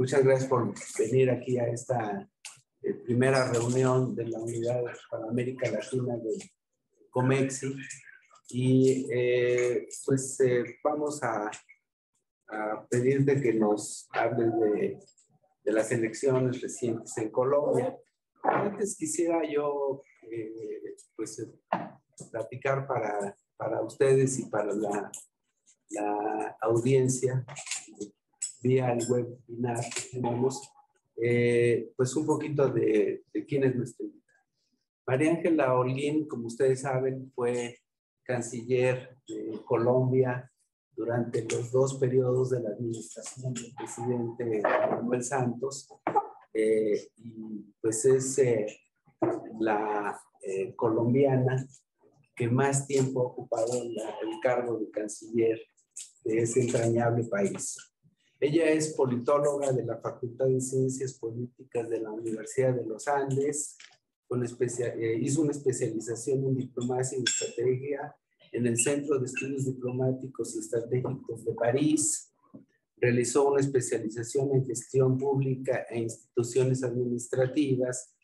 Muchas gracias por venir aquí a esta primera reunión de la Unidad para América Latina de COMEXI. Y pues vamos a pedirte que nos hables de las elecciones recientes en Colombia. Antes quisiera yo pues platicar para ustedes y para la audiencia vía el webinar que tenemos, pues un poquito de quién es nuestra invitada. María Ángela Holguín, como ustedes saben, fue canciller de Colombia durante los dos periodos de la administración del presidente Manuel Santos, y pues es la colombiana que más tiempo ha ocupado el cargo de canciller de ese entrañable país. Ella es politóloga de la Facultad de Ciencias Políticas de la Universidad de los Andes, hizo una especialización en diplomacia y estrategia en el Centro de Estudios Diplomáticos y Estratégicos de París. Realizó una especialización en gestión pública e instituciones administrativas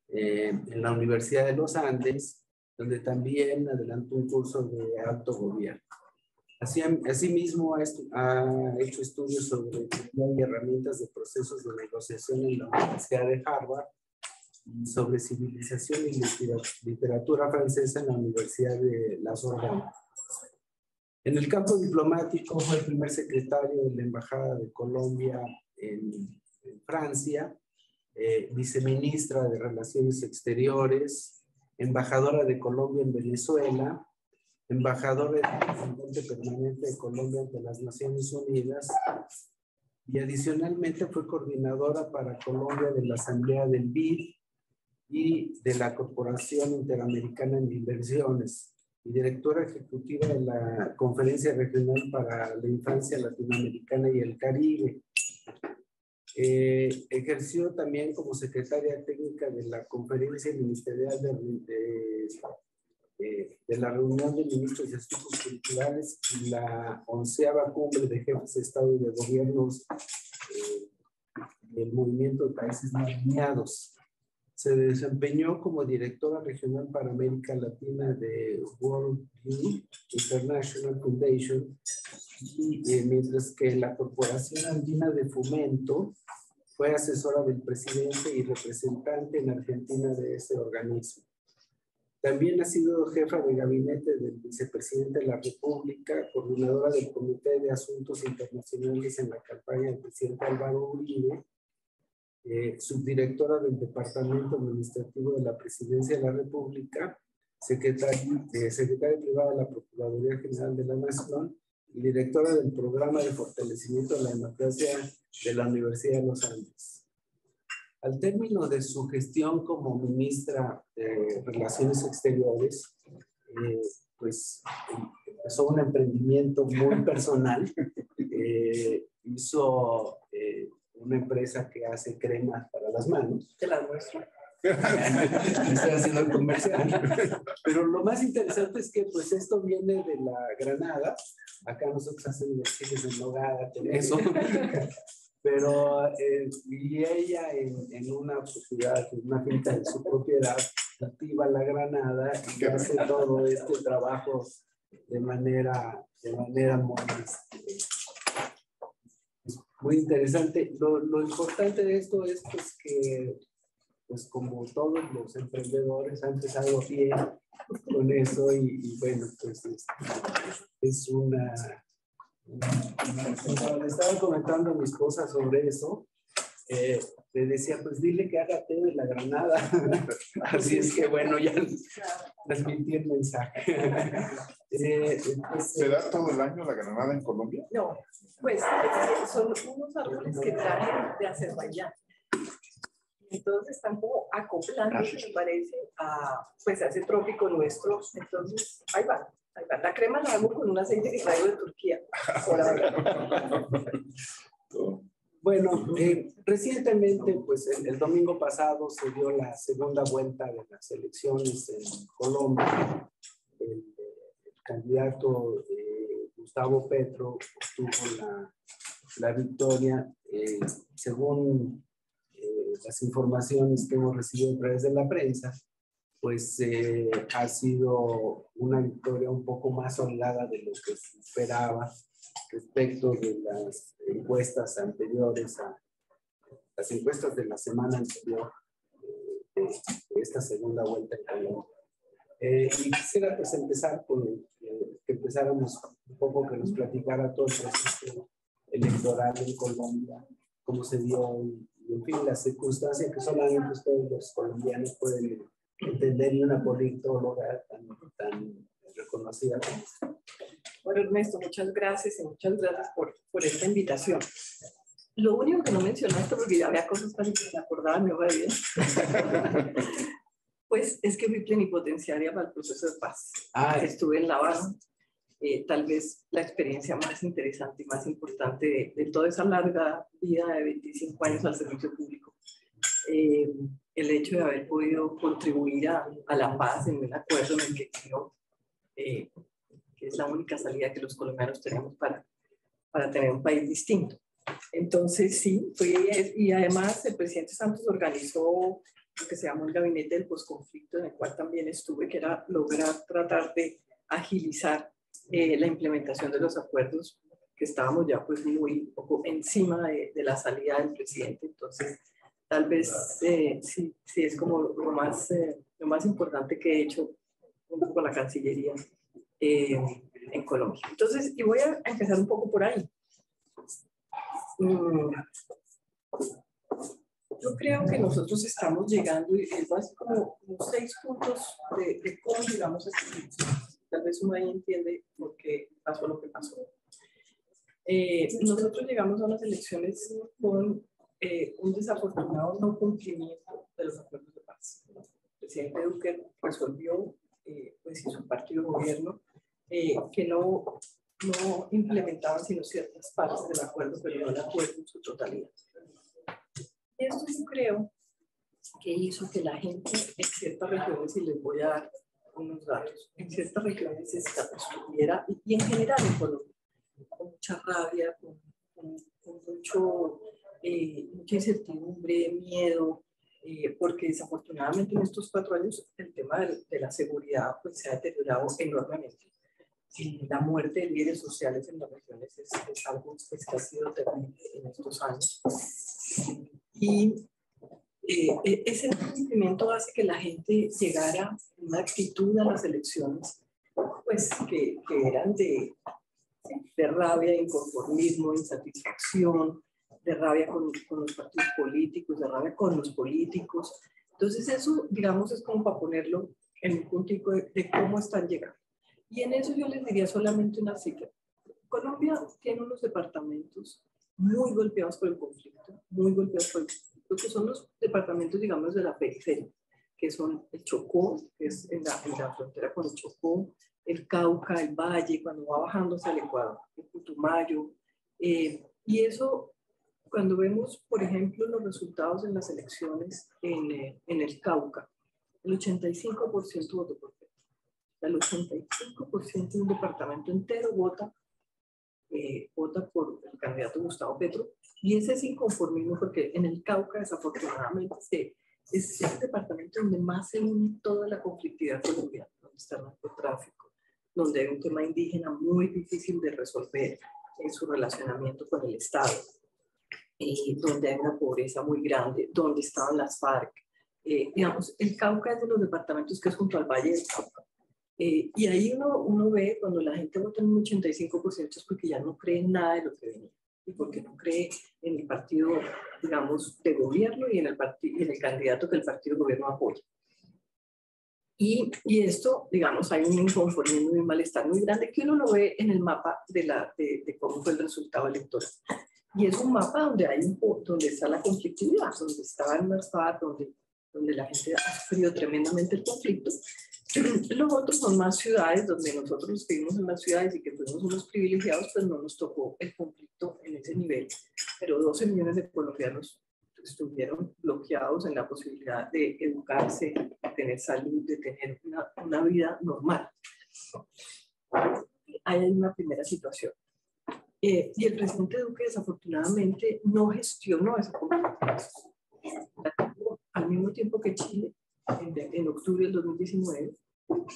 en la Universidad de los Andes, donde también adelantó un curso de alto gobierno. Asimismo, ha hecho estudios sobre teoría y herramientas de procesos de negociación en la Universidad de Harvard y sobre civilización y literatura francesa en la Universidad de La Sorbonne. En el campo diplomático fue el primer secretario de la Embajada de Colombia en Francia, viceministra de Relaciones Exteriores, embajadora de Colombia en Venezuela, embajadora y representante permanente de Colombia ante las Naciones Unidas, y adicionalmente fue coordinadora para Colombia de la Asamblea del BID y de la Corporación Interamericana de Inversiones, y directora ejecutiva de la Conferencia Regional para la Infancia Latinoamericana y el Caribe. Ejerció también como secretaria técnica de la Conferencia Ministerial de la Reunión de Ministros de Asuntos Culturales y la 11ª Cumbre de Jefes de Estado y de Gobiernos del Movimiento de Países No Alineados. Se desempeñó como directora regional para América Latina de World International Foundation, y mientras que la Corporación Andina de Fomento fue asesora del presidente y representante en Argentina de ese organismo. También ha sido jefa de gabinete del vicepresidente de la República, coordinadora del Comité de Asuntos Internacionales en la campaña del presidente Álvaro Uribe, subdirectora del Departamento Administrativo de la Presidencia de la República, secretaria privada de la Procuraduría General de la Nación y directora del Programa de Fortalecimiento de la Democracia de la Universidad de los Andes. Al término de su gestión como ministra de Relaciones Exteriores, pues empezó un emprendimiento muy personal. Hizo una empresa que hace cremas para las manos. ¿Te las muestro? Estoy haciendo el comercial. Pero lo más interesante es que pues esto viene de la Granada. Acá nosotros hacemos los chiles en nogada con eso. Pero y ella en una propiedad, en una finca de su propiedad, cultiva la granada y hace todo este trabajo de manera muy interesante. Lo importante de esto es pues que, pues como todos los emprendedores, ha empezado bien con eso y bueno, pues es una... Le estaba comentando a mi esposa sobre eso. Le decía, pues dile que haga té de la granada. Así es que bueno, ya transmití el mensaje. ¿Se da todo el año la granada en Colombia? No, pues son unos árboles que traen de Azerbaiyán. Entonces están como acoplando, me parece, pues a ese trópico nuestro. Entonces, ahí va. La crema la hago con un aceite que traigo de Turquía. Por ahora. Bueno, recientemente, pues el domingo pasado se dio la segunda vuelta de las elecciones en Colombia. El candidato Gustavo Petro obtuvo la victoria, según las informaciones que hemos recibido a través de la prensa, pues ha sido una victoria un poco más holgada de lo que se esperaba respecto de las encuestas anteriores, a las encuestas de la semana anterior de esta segunda vuelta en Colombia. Y quisiera pues empezar con que empezáramos un poco, que nos platicara todo el proceso electoral en Colombia, cómo se dio, y en fin, las circunstancias que solamente ustedes los colombianos pueden entender, y una politóloga tan reconocida como usted. Bueno, Ernesto, muchas gracias y muchas gracias por esta invitación. Lo único que no mencionaste, porque ya había cosas tan que me acordaba, me iba bien, pues es que fui plenipotenciaria para el proceso de paz. Estuve en La Habana, tal vez la experiencia más interesante y más importante de toda esa larga vida de 25 años al servicio público. El hecho de haber podido contribuir a la paz en un acuerdo en el que creo que es la única salida que los colombianos tenemos para tener un país distinto. Entonces, sí, y además el presidente Santos organizó lo que se llamó el gabinete del posconflicto, en el cual también estuve, que era lograr tratar de agilizar la implementación de los acuerdos, que estábamos ya pues muy poco encima de la salida del presidente. Entonces, tal vez sí es como lo más importante que he hecho junto con la Cancillería en Colombia. Entonces, y voy a empezar un poco por ahí. Yo creo que nosotros estamos llegando, y es así como 6 puntos de cómo llegamos a este punto. Tal vez uno ahí entiende por qué pasó lo que pasó. Nosotros llegamos a unas elecciones con un desafortunado no cumplimiento de los acuerdos de paz. El presidente Duque resolvió, pues en su partido de gobierno, que no implementaban sino ciertas partes del acuerdo, pero no el acuerdo en su totalidad. Esto yo creo que hizo que la gente en ciertas regiones, y les voy a dar unos datos, en ciertas regiones estuviera, y en general en Colombia, con mucha rabia, con mucha incertidumbre, miedo, porque desafortunadamente en estos 4 años el tema de la seguridad pues, se ha deteriorado enormemente. La muerte de líderes sociales en las regiones es algo pues, que ha sido terrible en estos años. Y ese cumplimiento hace que la gente llegara a una actitud a las elecciones pues, que eran de rabia, inconformismo, insatisfacción, de rabia con los partidos políticos, de rabia con los políticos. Entonces eso, digamos, es como para ponerlo en un puntico de cómo están llegando. Y en eso yo les diría solamente una cifra. Colombia tiene unos departamentos muy golpeados por el conflicto, muy golpeados por el conflicto, que son los departamentos, digamos, de la periferia, que son el Chocó, que es en la frontera con el Chocó, el Cauca, el Valle, cuando va bajando hacia el Ecuador, el Putumayo. Y eso, cuando vemos, por ejemplo, los resultados en las elecciones en el Cauca, el 85% votó por Petro. El 85% de un departamento entero vota por el candidato Gustavo Petro, y ese es inconformismo porque en el Cauca, desafortunadamente, es el departamento donde más se une toda la conflictividad colombiana, donde está el narcotráfico, donde hay un tema indígena muy difícil de resolver en su relacionamiento con el Estado, donde hay una pobreza muy grande, donde estaban las FARC. Digamos, el Cauca es de los departamentos que es junto al Valle del Cauca. Y ahí uno ve cuando la gente vota en un 85% es porque ya no cree en nada de lo que venía, y porque no cree en el partido, digamos, de gobierno y en el candidato que el partido de gobierno apoya. Y esto, digamos, hay un inconformismo y un malestar muy grande que uno lo ve en el mapa de cómo fue el resultado electoral. Y es un mapa donde está la conflictividad, donde estaban las FARC, donde la gente ha sufrido tremendamente el conflicto. Los otros son más ciudades, donde nosotros vivimos en las ciudades y que fuimos unos privilegiados, pues no nos tocó el conflicto en ese nivel. Pero 12 millones de colombianos estuvieron bloqueados en la posibilidad de educarse, de tener salud, de tener una vida normal. Ahí hay una primera situación. Y el presidente Duque desafortunadamente no gestionó esa confrontación. Al mismo tiempo que Chile, en octubre del 2019,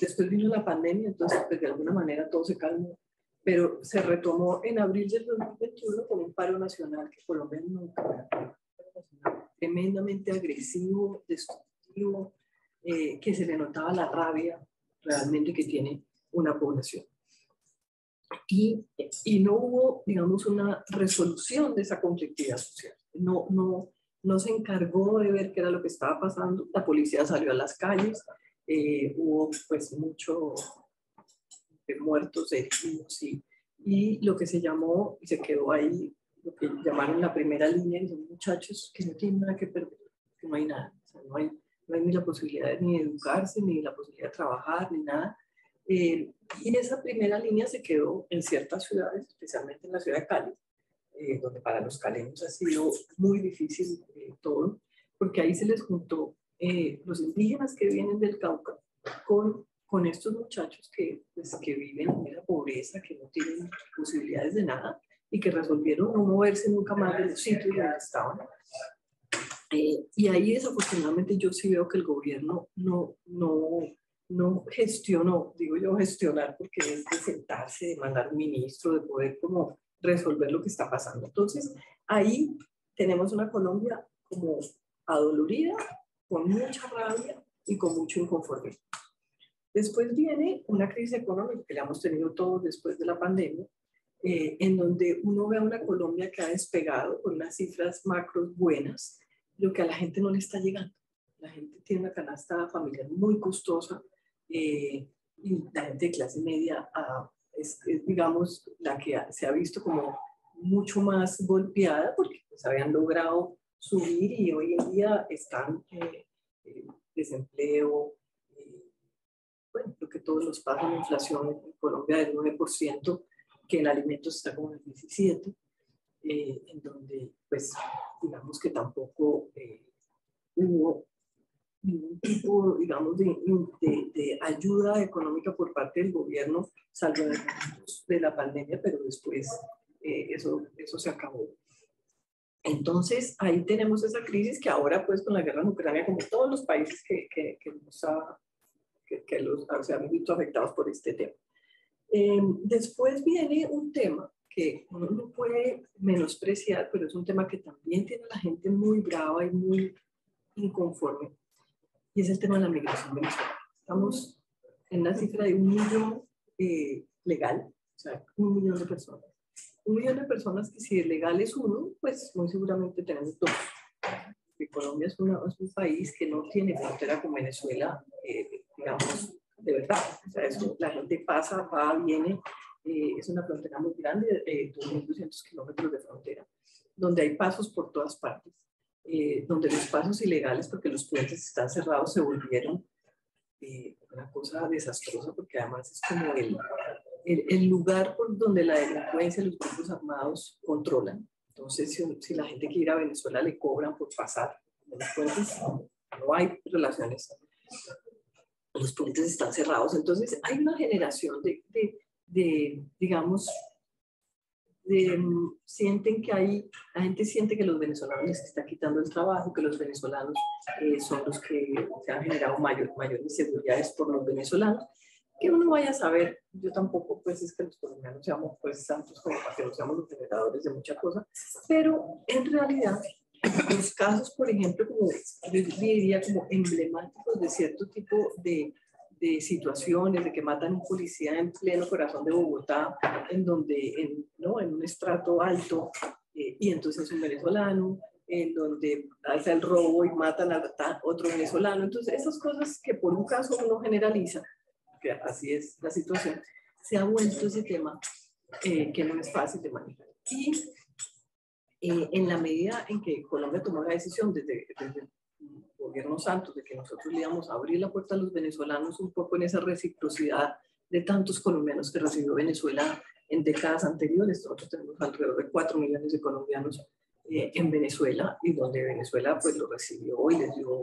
después vino la pandemia, entonces pues, de alguna manera todo se calmó, pero se retomó en abril del 2021 con un paro nacional que Colombia nunca había, tremendamente agresivo, destructivo, que se le notaba la rabia realmente que tiene una población. Y no hubo, digamos, una resolución de esa conflictividad social. No se encargó de ver qué era lo que estaba pasando. La policía salió a las calles, hubo pues muchos muertos, heridos y lo que se llamó, y se quedó ahí, lo que llamaron la primera línea, son muchachos que no tienen nada que perder, que no hay nada, o sea, no hay ni la posibilidad ni de educarse, ni la posibilidad de trabajar, ni nada. Y esa primera línea se quedó en ciertas ciudades, especialmente en la ciudad de Cali, donde para los caleños ha sido muy difícil todo, porque ahí se les juntó los indígenas que vienen del Cauca con estos muchachos que viven en la pobreza, que no tienen posibilidades de nada y que resolvieron no moverse nunca más de los sitios donde estaban. Y ahí desafortunadamente yo sí veo que el gobierno no gestionó, digo yo gestionar porque es de sentarse, de mandar un ministro, de poder como resolver lo que está pasando. Entonces ahí tenemos una Colombia como adolorida, con mucha rabia y con mucho inconformismo. Después viene una crisis económica que la hemos tenido todos después de la pandemia, en donde uno ve a una Colombia que ha despegado con unas cifras macros buenas, lo que a la gente no le está llegando. La gente tiene una canasta familiar muy costosa y la gente de clase media es, digamos, la que se ha visto como mucho más golpeada porque pues, habían logrado subir y hoy en día están desempleo, bueno, lo que todos nos pasa en inflación en Colombia del 9%, que en alimentos está como en el 17%, en donde, pues, digamos que tampoco hubo ningún tipo, digamos, de ayuda económica por parte del gobierno, salvo de la pandemia, pero después eso se acabó. Entonces, ahí tenemos esa crisis que ahora, pues, con la guerra en Ucrania, como todos los países que se han visto afectados por este tema. Después viene un tema que uno no puede menospreciar, pero es un tema que también tiene a la gente muy brava y muy inconforme, y es el tema de la migración venezolana. Estamos en la cifra de 1 millón legal, o sea, 1 millón de personas. 1 millón de personas que si el legal es 1, pues muy seguramente tenemos 2. Colombia es un país que no tiene frontera con Venezuela, digamos, de verdad. O sea, eso, la gente pasa, va, viene, es una frontera muy grande, 2.200 kilómetros de frontera, donde hay pasos por todas partes, donde los pasos ilegales, porque los puentes están cerrados, se volvieron una cosa desastrosa, porque además es como el lugar por donde la delincuencia y los grupos armados controlan. Entonces, si la gente quiere ir a Venezuela, le cobran por pasar. En los puentes no hay relaciones. Los puentes están cerrados. Entonces, hay una generación digamos, sienten que la gente siente que los venezolanos les está quitando el trabajo, que los venezolanos son los que se han generado mayor inseguridades por los venezolanos. Que uno vaya a saber, yo tampoco, pues es que los colombianos seamos pues santos como para que no seamos los generadores de muchas cosas, pero en realidad los casos, por ejemplo, como yo diría como emblemáticos de cierto tipo de situaciones, de que matan a un policía en pleno corazón de Bogotá, en donde, en un estrato alto, y entonces es un venezolano, en donde hace el robo y matan a otro venezolano, entonces esas cosas que por un caso uno generaliza, que así es la situación, se ha vuelto ese tema que no es fácil de manejar. Y en la medida en que Colombia tomó la decisión desde el gobierno Santos de que nosotros le íbamos a abrir la puerta a los venezolanos un poco en esa reciprocidad de tantos colombianos que recibió Venezuela en décadas anteriores, nosotros tenemos alrededor de 4 millones de colombianos en Venezuela, y donde Venezuela pues lo recibió y les dio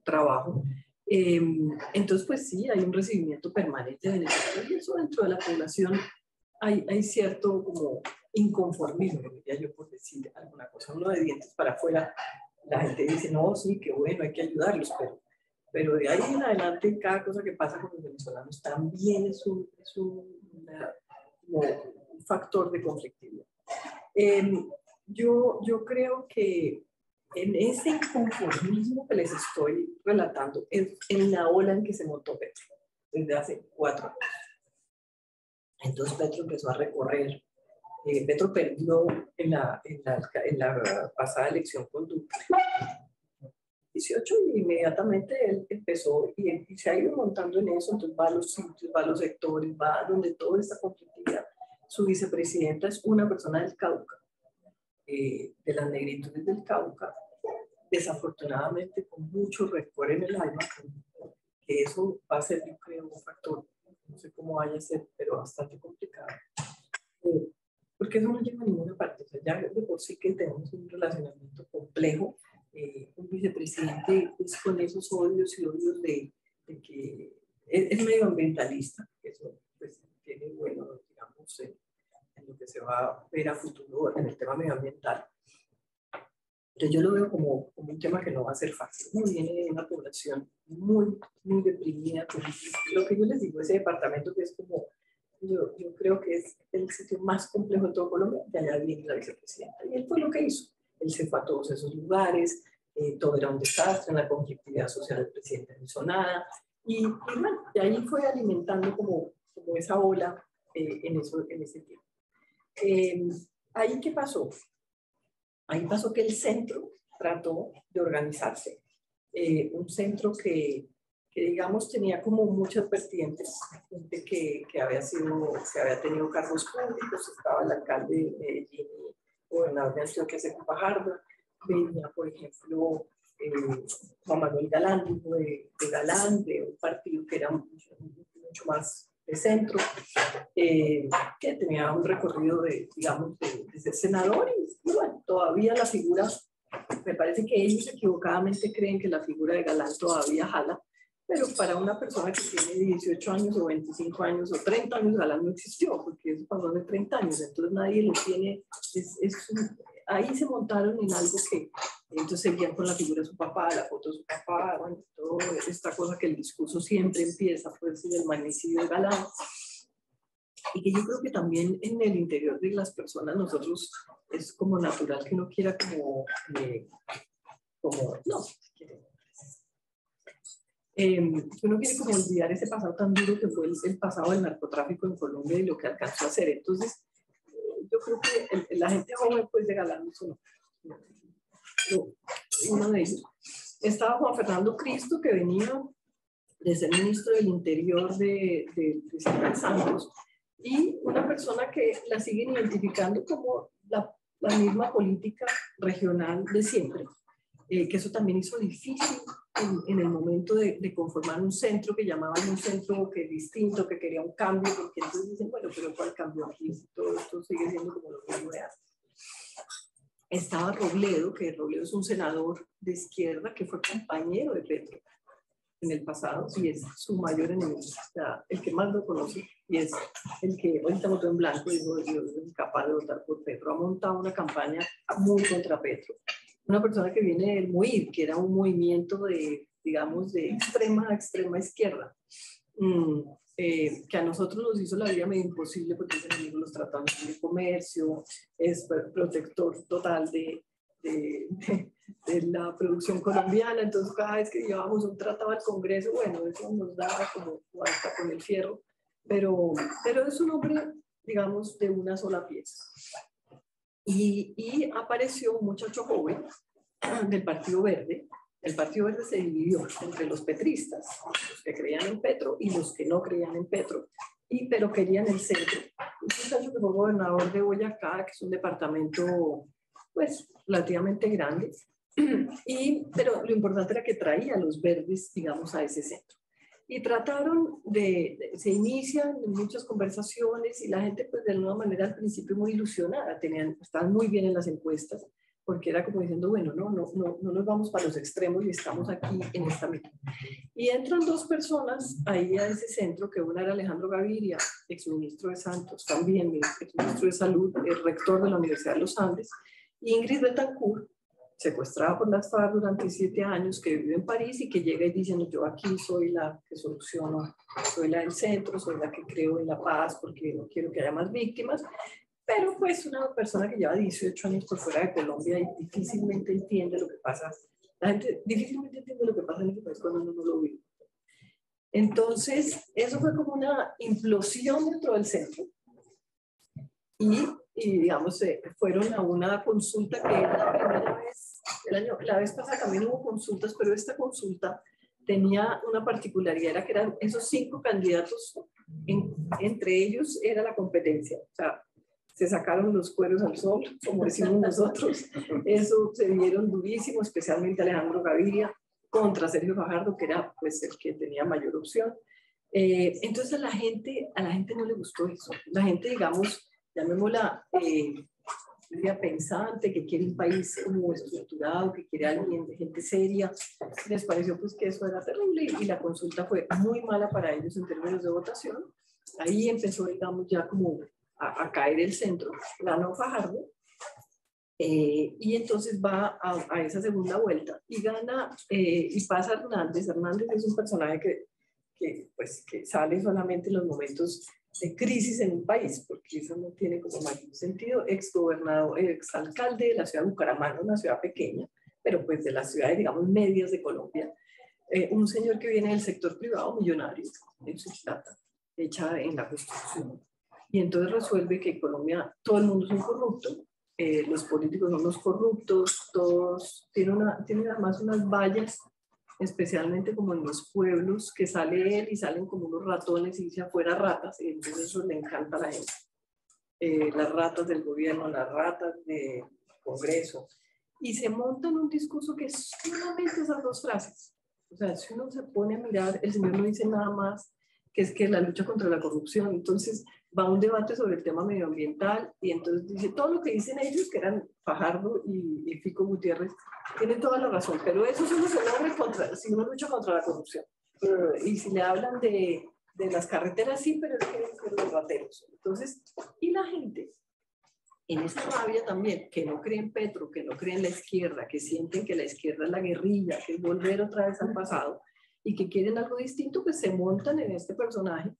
trabajo. Entonces, pues sí, hay un recibimiento permanente de Venezuela, y eso dentro de la población hay cierto como inconformismo, diría yo, por decir alguna cosa. Uno de dientes para afuera, la gente dice, no, sí, qué bueno, hay que ayudarlos, pero de ahí en adelante, cada cosa que pasa con los venezolanos también es un factor de conflictividad. Yo creo que en ese inconformismo que les estoy relatando, en la ola en que se montó Petro, desde hace 4 años. Entonces Petro empezó a recorrer. Petro perdió en la pasada elección con Duque 18 y inmediatamente él empezó y se ha ido montando en eso. Entonces va a los sitios, va a los sectores, va donde toda esta conflictividad. Su vicepresidenta es una persona del Cauca, de las negritudes del Cauca, desafortunadamente con mucho rencor en el alma, que eso va a ser, yo creo, un factor, no sé cómo vaya a ser, pero bastante complicado. Porque eso no lleva a ninguna parte. O sea, ya de por sí que tenemos un relacionamiento complejo, un vicepresidente pues, con esos odios y odios de que es medioambientalista, que eso pues, tiene, bueno, digamos, en lo que se va a ver a futuro en el tema medioambiental. Entonces yo lo veo como un tema que no va a ser fácil. Viene de una población muy deprimida. Lo que yo les digo, ese departamento que es como, yo creo que es el sitio más complejo de todo Colombia, de allá viene la vicepresidenta. Y él fue lo que hizo. Él se fue a todos esos lugares, todo era un desastre, la conflictividad social del presidente no hizo nada. Y bueno, de ahí fue alimentando como esa ola en ese tiempo. ¿Ahí qué pasó? Ahí pasó que el centro trató de organizarse. Un centro que digamos tenía como muchas vertientes, gente que había tenido cargos públicos, estaba el alcalde de Medellín, gobernador de Antioquia, Sergio Fajardo, venía por ejemplo Juan Manuel Galán, hijo de Galán, de un partido que era mucho más de centro, que tenía un recorrido de ser senador y bueno, todavía la figura, me parece que ellos equivocadamente creen que la figura de Galán todavía jala, pero para una persona que tiene 18 años o 25 años o 30 años, Galán no existió, porque eso pasó de 30 años, entonces nadie lo tiene, ahí se montaron en algo que entonces seguían con la figura de su papá, la foto de su papá, bueno, toda esta cosa que el discurso siempre empieza por decir el magnicidio de Galán, y que yo creo que también en el interior de las personas nosotros es como natural que uno quiera como no, uno quiere como olvidar ese pasado tan duro que fue el pasado del narcotráfico en Colombia y lo que alcanzó a hacer. Entonces, yo creo que la gente joven pues de Galán no. Uno de ellos. Estaba Juan Fernando Cristo, que venía de ser ministro del Interior de Silvio Santos, y una persona que la siguen identificando como la misma política regional de siempre, que eso también hizo difícil en el momento de conformar un centro, que llamaban un centro que distinto, que quería un cambio, porque entonces dicen, bueno, pero ¿cuál cambio aquí? Todo esto sigue siendo como lo mismo de antes. Estaba Robledo, que Robledo es un senador de izquierda que fue compañero de Petro en el pasado y es su mayor enemigo, o sea, el que más lo conoce y es el que ahorita votó en blanco y dijo, yo soy incapaz de votar por Petro. Ha montado una campaña muy contra Petro. Una persona que viene del MUID, que era un movimiento de, digamos, de extrema izquierda, que a nosotros nos hizo la vida medio imposible porque ese enemigo los tratamos de comercio, es protector total de la producción colombiana, entonces cada vez que llevábamos un tratado al Congreso, bueno, eso nos daba como hasta con el fierro, pero es un hombre, digamos, de una sola pieza. Y apareció un muchacho joven del Partido Verde. El Partido Verde se dividió entre los petristas, los que creían en Petro y los que no creían en Petro, pero querían el centro. Un muchacho que fue gobernador de Boyacá, que es un departamento pues relativamente grande, pero lo importante era que traía a los verdes, digamos, a ese centro. Y trataron se inician muchas conversaciones y la gente pues de alguna manera al principio muy ilusionada, estaban muy bien en las encuestas, porque era como diciendo, bueno, no nos vamos para los extremos y estamos aquí en esta mitad. Y entran dos personas ahí a ese centro, que una era Alejandro Gaviria, exministro de Santos, también exministro de Salud, el rector de la Universidad de los Andes, y Ingrid Betancourt, secuestrada por las FARC durante 7 años, que vive en París y que llega y dice, no, yo aquí soy la que soluciona, soy la del centro, soy la que creo en la paz porque no quiero que haya más víctimas. Pero pues una persona que lleva 18 años por fuera de Colombia y difícilmente entiende lo que pasa. La gente difícilmente entiende lo que pasa en este país cuando uno no lo vive. Entonces, eso fue como una implosión dentro del centro. Y digamos, fueron a una consulta que era la primera vez, la vez pasada también hubo consultas, pero esta consulta tenía una particularidad, era que eran esos 5 candidatos, entre ellos era la competencia. O sea, se sacaron los cueros al sol, como decimos nosotros. Eso se vieron durísimo, especialmente Alejandro Gaviria contra Sergio Fajardo, que era pues el que tenía mayor opción. Entonces a la gente no le gustó eso. La gente, digamos, llamémosla pensante, que quiere un país como estructurado, que quiere alguien de gente seria, les pareció pues que eso era terrible y la consulta fue muy mala para ellos en términos de votación. Ahí empezó, digamos, ya como a caer el centro, ganó Fajardo, y entonces va a esa segunda vuelta y gana, y pasa Hernández. Hernández es un personaje que sale solamente en los momentos de crisis en un país, porque eso no tiene como mayor sentido. Exgobernador, exalcalde de la ciudad de Bucaramanga, una ciudad pequeña, pero pues de las ciudades, digamos, medias de Colombia. Un señor que viene del sector privado, millonario, en su plata, hecha en la construcción. Y entonces resuelve que en Colombia todo el mundo es un corrupto, los políticos son los corruptos, todos tienen además unas vallas, especialmente como en los pueblos, que sale él y salen como unos ratones y dice afuera ratas, y entonces eso le encanta a la gente. Las ratas del gobierno, las ratas del Congreso, y se monta en un discurso que es solamente esas 2 frases. O sea, si uno se pone a mirar, el señor no dice nada más, que es que la lucha contra la corrupción. Entonces va a un debate sobre el tema medioambiental y entonces dice todo lo que dicen ellos, que eran Fajardo y Fico Gutiérrez, tienen toda la razón, pero eso solo se logra si uno lucha contra la corrupción. Y si le hablan de las carreteras, sí, pero es que es los rateros. Entonces, y la gente, en esa rabia también, que no cree en Petro, que no cree en la izquierda, que sienten que la izquierda es la guerrilla, que es volver otra vez al pasado, y que quieren algo distinto, pues se montan en este personaje,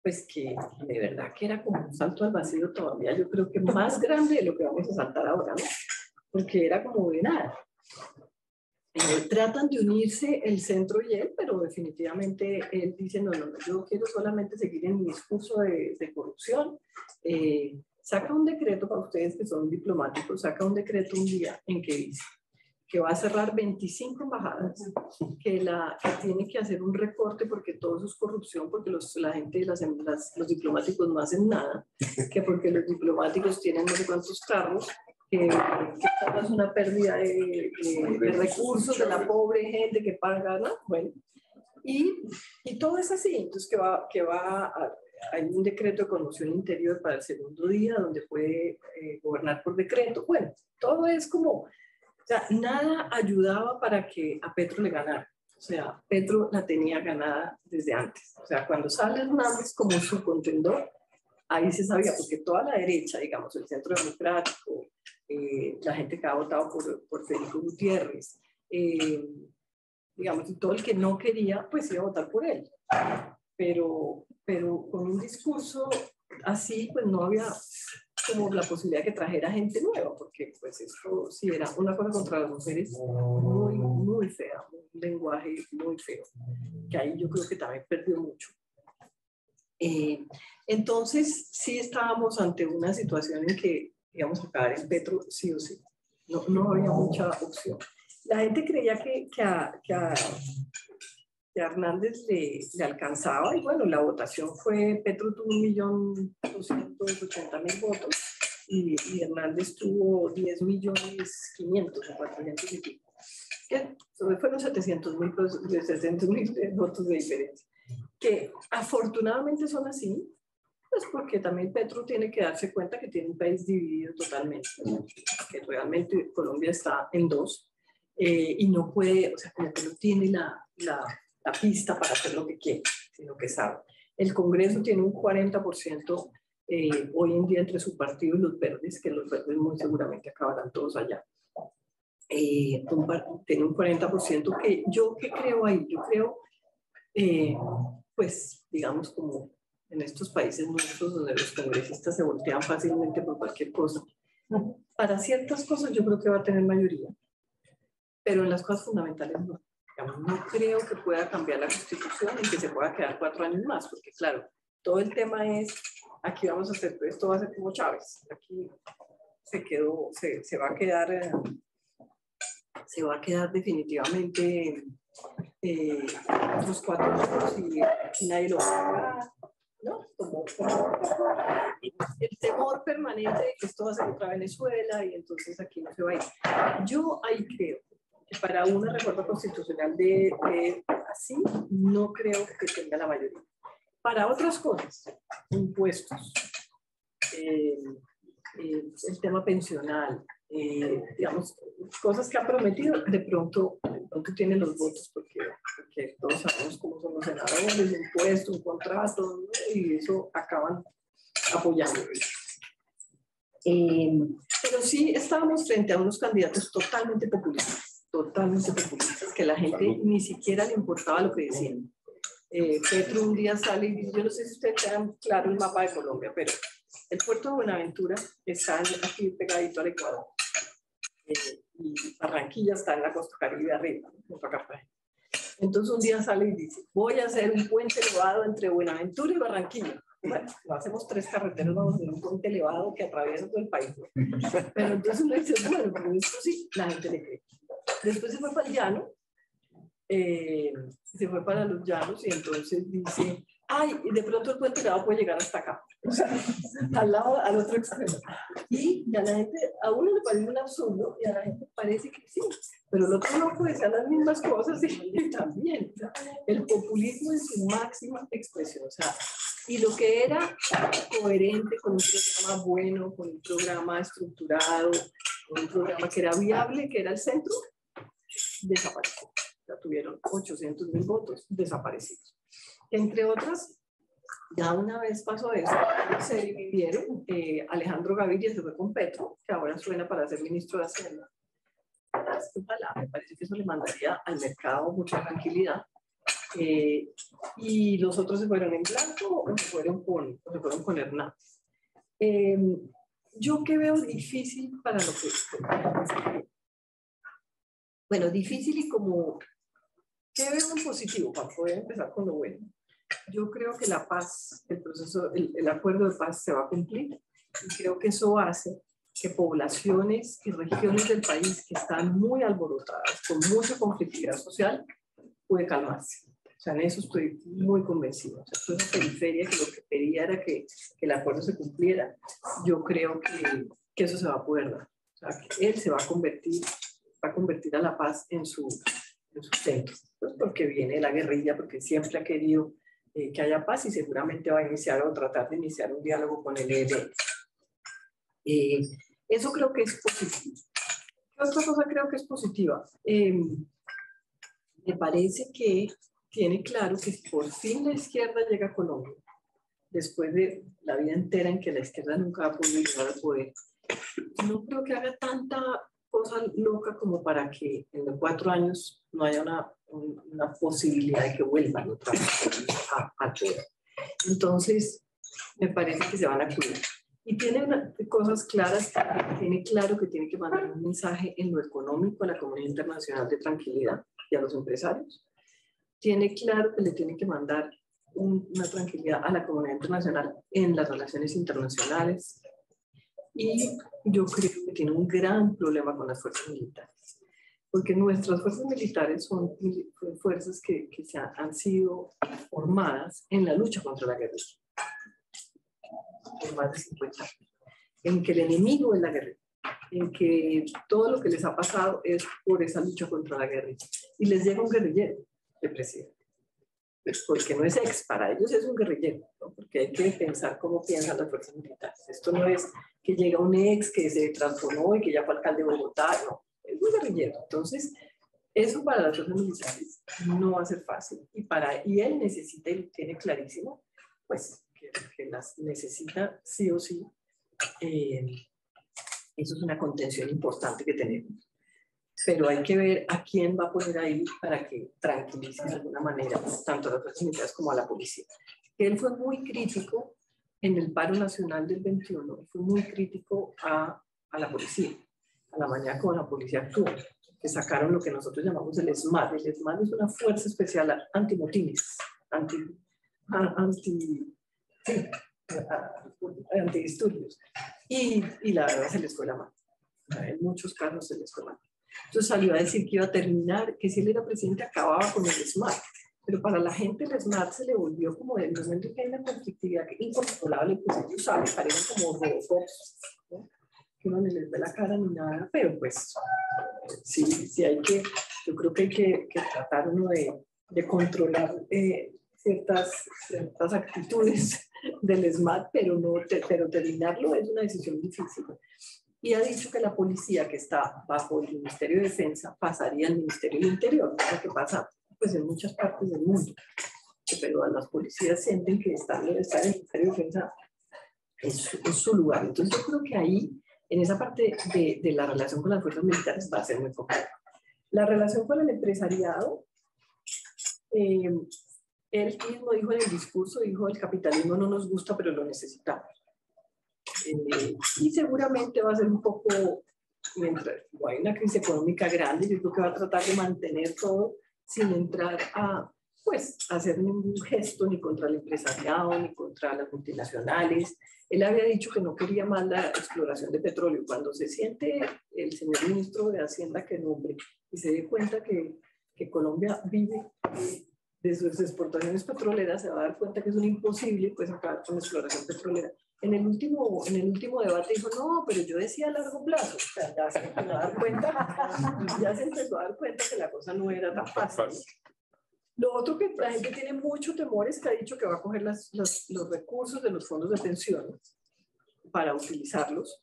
pues que de verdad que era como un salto al vacío todavía, yo creo que más grande de lo que vamos a saltar ahora, ¿no? Porque era como de nada. Tratan de unirse el centro y él, pero definitivamente él dice, no, yo quiero solamente seguir en mi discurso de corrupción. Saca un decreto, para ustedes que son diplomáticos, saca un decreto un día en que dice que va a cerrar 25 embajadas, que tiene que hacer un recorte porque todo eso es corrupción, porque la gente, los diplomáticos no hacen nada, que porque los diplomáticos tienen no sé cuántos carros, que es una pérdida de recursos de la pobre gente que paga, ¿no? Bueno, y todo es así, entonces hay un decreto de conmoción interior para el segundo día, donde puede gobernar por decreto. Bueno, todo es como... O sea, nada ayudaba para que a Petro le ganara. O sea, Petro la tenía ganada desde antes. O sea, cuando sale Hernández como su contendor, ahí se sabía, porque toda la derecha, digamos, el Centro Democrático, la gente que ha votado por Federico Gutiérrez, digamos, y todo el que no quería, pues iba a votar por él. Pero con un discurso así, pues no había como la posibilidad de que trajera gente nueva, porque pues esto sí era una cosa contra las mujeres muy, muy fea, un lenguaje muy feo, que ahí yo creo que también perdió mucho. Entonces sí estábamos ante una situación en que íbamos a caer en Petro sí o sí, no había mucha opción. La gente creía que a Hernández le alcanzaba y bueno, la votación fue, Petro tuvo 1.280.000 votos y Hernández tuvo 10.500.000 o 400 y pico. Que fueron 700.000 votos de diferencia. Que afortunadamente son así, Pues porque también Petro tiene que darse cuenta que tiene un país dividido totalmente, que realmente Colombia está en dos y no puede, o sea, como que no tiene la pista para hacer lo que quiere, sino que sabe. El Congreso tiene un 40% hoy en día entre su partido y los verdes, que los verdes muy seguramente acabarán todos allá. Tiene un 40% que yo, ¿qué creo ahí? Yo creo, pues, digamos, como en estos países nuestros donde los congresistas se voltean fácilmente por cualquier cosa. Para ciertas cosas yo creo que va a tener mayoría, pero en las cosas fundamentales no. No creo que pueda cambiar la Constitución y que se pueda quedar 4 años más, porque claro, todo el tema es, aquí vamos a hacer, esto va a ser como Chávez, aquí se va a quedar definitivamente los 4 años y nadie lo va a pagar, ¿no? Como el temor permanente de que esto va a ser otra Venezuela y entonces aquí no se va a ir. Yo ahí creo que para una reforma constitucional así, no creo que tenga la mayoría. Para otras cosas, impuestos, el tema pensional, digamos, cosas que ha prometido, de pronto tiene los votos, porque todos sabemos cómo son los senadores, un impuesto, un contrato, ¿no? Y eso acaban apoyando. Pero sí estábamos frente a unos candidatos totalmente populistas, que la gente ni siquiera le importaba lo que decían. Petro un día sale y dice, yo no sé si ustedes tengan claro el mapa de Colombia, pero el puerto de Buenaventura está aquí pegadito al Ecuador. Y Barranquilla está en la costa caribe arriba, junto a Cartagena. Entonces un día sale y dice, voy a hacer un puente elevado entre Buenaventura y Barranquilla. Bueno, no hacemos 3 carreteras, vamos a hacer un puente elevado que atraviesa todo el país. Pero entonces uno dice, bueno, pero esto sí, la gente le cree. Después se fue para el llano, se fue para los llanos y entonces dice, ay, y de pronto el puente elevado puede llegar hasta acá, o sea, al otro extremo. Y a la gente, a uno le parece un absurdo y a la gente parece que sí, pero el otro no puede ser las mismas cosas y también, o sea, el populismo en su máxima expresión, o sea, y lo que era coherente con un programa bueno, con un programa estructurado, con un programa que era viable, que era el centro, desapareció. Ya tuvieron 800.000 votos desaparecidos. Entre otras, ya una vez pasó eso, se dividieron. Alejandro Gaviria se fue con Petro, que ahora suena para ser ministro de Hacienda. Ojalá, me parece que eso le mandaría al mercado mucha tranquilidad. Y los otros se fueron en blanco o se fueron con Hernández. Yo que veo difícil para lo que... Bueno, difícil y como... ¿Qué veo en positivo? Para poder empezar con lo bueno. Yo creo que la paz, el proceso, el acuerdo de paz se va a cumplir y creo que eso hace que poblaciones y regiones del país que están muy alborotadas, con mucha conflictividad social, puede calmarse. O sea, en eso estoy muy convencida. O sea, toda esa periferia que lo que pedía era que el acuerdo se cumpliera, yo creo que eso se va a poder dar. O sea, que él se va a convertir a la paz en su centro. Pues porque viene la guerrilla, porque siempre ha querido que haya paz y seguramente va a iniciar o tratar de iniciar un diálogo con el ELN. Eso creo que es positivo. ¿Qué otra cosa creo que es positiva? Me parece que tiene claro que por fin la izquierda llega a Colombia, después de la vida entera en que la izquierda nunca ha podido llegar al poder. No creo que haga tanta cosa loca como para que en los 4 años no haya una posibilidad de que vuelvan otra vez al poder. Entonces, me parece que se van a cuidar. Y tiene cosas claras, tiene claro que tiene que mandar un mensaje en lo económico a la comunidad internacional de tranquilidad y a los empresarios. Tiene claro que le tiene que mandar una tranquilidad a la comunidad internacional en las relaciones internacionales. Y yo creo que tiene un gran problema con las fuerzas militares, porque nuestras fuerzas militares son fuerzas que han sido formadas en la lucha contra la guerrilla, por más de 50 años, en que el enemigo es la guerrilla, en que todo lo que les ha pasado es por esa lucha contra la guerrilla, y les llega un guerrillero de presidente. porque no es ex, para ellos es un guerrillero, ¿no? Porque hay que pensar cómo piensan las fuerzas militares. Esto no es que llega un ex que se transformó y que ya fue alcalde de Bogotá, no, es un guerrillero. Entonces, eso para las fuerzas militares no va a ser fácil. Y él necesita, y tiene clarísimo, pues, que las necesita sí o sí. Eso es una contención importante que tenemos. Pero hay que ver a quién va a poner ahí para que tranquilice de alguna manera tanto a las fuerzas militares como a la policía. Él fue muy crítico en el paro nacional del 21, fue muy crítico a la policía, a la manera como la policía actuó, que sacaron lo que nosotros llamamos el ESMAD. El ESMAD es una fuerza especial antimotines, antidisturbios. Y la verdad se les fue la mano. En muchos casos se les fue la mano. Entonces salió a decir que iba a terminar, que si él era presidente acababa con el SMART, pero para la gente el SMART se le volvió como del momento que hay una conflictividad incontrolable, pues ellos saben, parecen como robots, ¿no? Que uno no les ve la cara ni nada, pero pues sí hay que, yo creo que hay que tratar uno de controlar ciertas actitudes del SMART, pero terminarlo es una decisión difícil. Y ha dicho que la policía que está bajo el Ministerio de Defensa pasaría al Ministerio del Interior, lo que pasa pues, en muchas partes del mundo. Pero las policías sienten que estar en el Ministerio de Defensa es su lugar. Entonces yo creo que ahí, en esa parte de la relación con las fuerzas militares va a ser muy complicada. La relación con el empresariado, él mismo dijo en el discurso, dijo, el capitalismo no nos gusta, pero lo necesitamos. Y seguramente va a ser un poco, mientras hay una crisis económica grande, yo creo que va a tratar de mantener todo sin entrar a hacer ningún gesto ni contra el empresariado ni contra las multinacionales. Él había dicho que no quería más la exploración de petróleo. Cuando se siente el señor ministro de Hacienda que nombre y se dé cuenta que Colombia vive de sus exportaciones petroleras, se va a dar cuenta que es un imposible pues acabar con la exploración petrolera. En el último debate dijo, no, pero yo decía a largo plazo. O sea, ya se empezó a dar cuenta que la cosa no era tan fácil. Lo otro que la gente tiene mucho temor es que ha dicho que va a coger los recursos de los fondos de pensiones para utilizarlos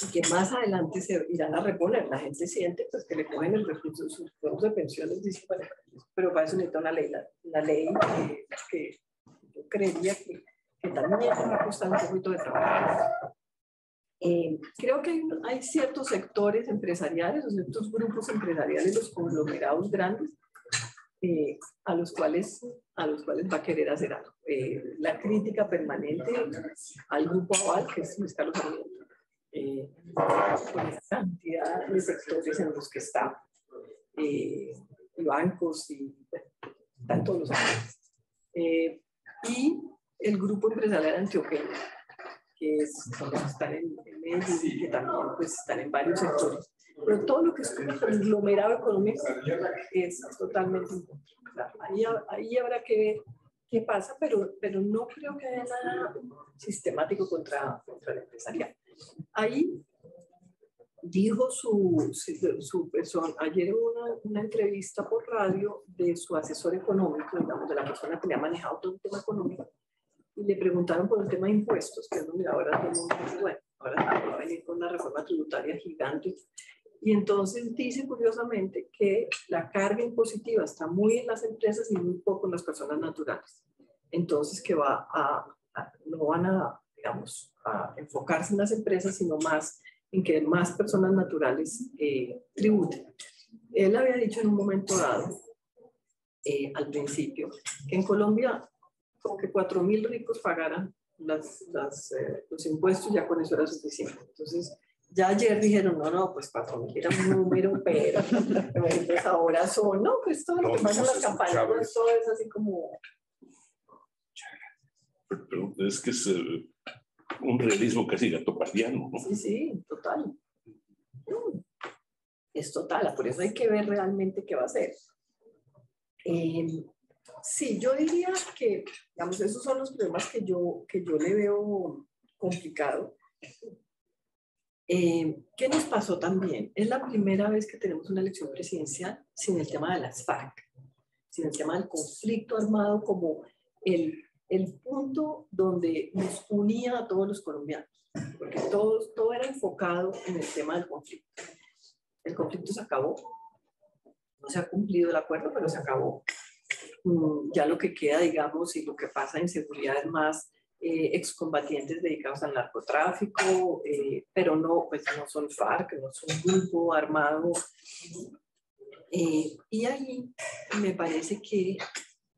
y que más adelante se irán a reponer. La gente siente pues, que le cogen el recurso de sus fondos de pensiones, dice, bueno, pero para eso necesita una ley que yo creería que también va a costar un poquito de trabajo. Creo que hay ciertos sectores empresariales, o ciertos grupos empresariales, los conglomerados grandes, a los cuales va a querer hacer algo. La crítica permanente al grupo Aval, que es Luis Carlos Sarmiento, con esa cantidad de sectores en los que está, y bancos, y están todos los sectores. Y el grupo empresarial antioqueño, que están en Medellín y que también pues, están en varios sectores. Pero todo lo que es como conglomerado económico es totalmente incontrolable. Ahí habrá que ver qué pasa, pero no creo que haya nada sistemático contra el empresarial. Ahí dijo su persona, ayer hubo una entrevista por radio de su asesor económico, digamos, de la persona que le ha manejado todo el tema económico, y le preguntaron por el tema de impuestos, que mira, ahora todo el mundo dice, bueno, ahora va a venir con una reforma tributaria gigante. Y entonces dice curiosamente que la carga impositiva está muy en las empresas y muy poco en las personas naturales. Entonces que no van a, digamos, a enfocarse en las empresas, sino más en que más personas naturales tributen. Él había dicho en un momento dado, al principio, que en Colombia como que 4.000 ricos pagaran los impuestos, ya con eso era suficiente. Entonces, ya ayer dijeron, no, pues 4.000 era un número, pero pues ahora son, no, pues todo lo que pasa en las campañas, pues todo es así como... Pero es que es un realismo casi gatopardiano, ¿no? Sí, total. Es total, por eso hay que ver realmente qué va a hacer. Sí, yo diría que, digamos, esos son los problemas que yo le veo complicado. ¿Qué nos pasó también? Es la primera vez que tenemos una elección presidencial sin el tema de las FARC. sino el tema del conflicto armado como el punto donde nos unía a todos los colombianos, porque todo era enfocado en el tema del conflicto. El conflicto se acabó, no se ha cumplido el acuerdo, pero se acabó. Ya lo que queda, digamos, y lo que pasa en seguridad es más excombatientes dedicados al narcotráfico, pero no, pues no son FARC, no son un grupo armado. Y ahí me parece que,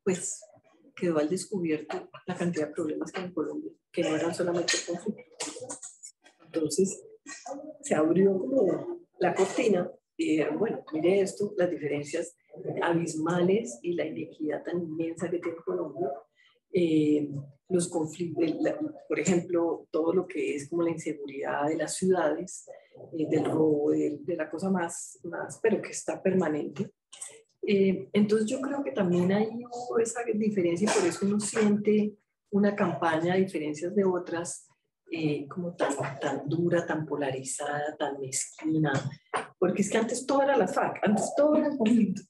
pues, quedó al descubierto la cantidad de problemas que hay en Colombia, que no eran solamente el conflicto. Entonces, se abrió como la cortina y bueno, mire esto, las diferencias abismales y la inequidad tan inmensa que tiene Colombia. Los conflictos, por ejemplo, todo lo que es como la inseguridad de las ciudades, del robo, de la cosa más, pero que está permanente. Entonces yo creo que también hay esa diferencia y por eso uno siente una campaña a diferencias de otras como tan dura, tan polarizada, tan mezquina, porque es que antes todo era las FARC, antes todo era el conflicto.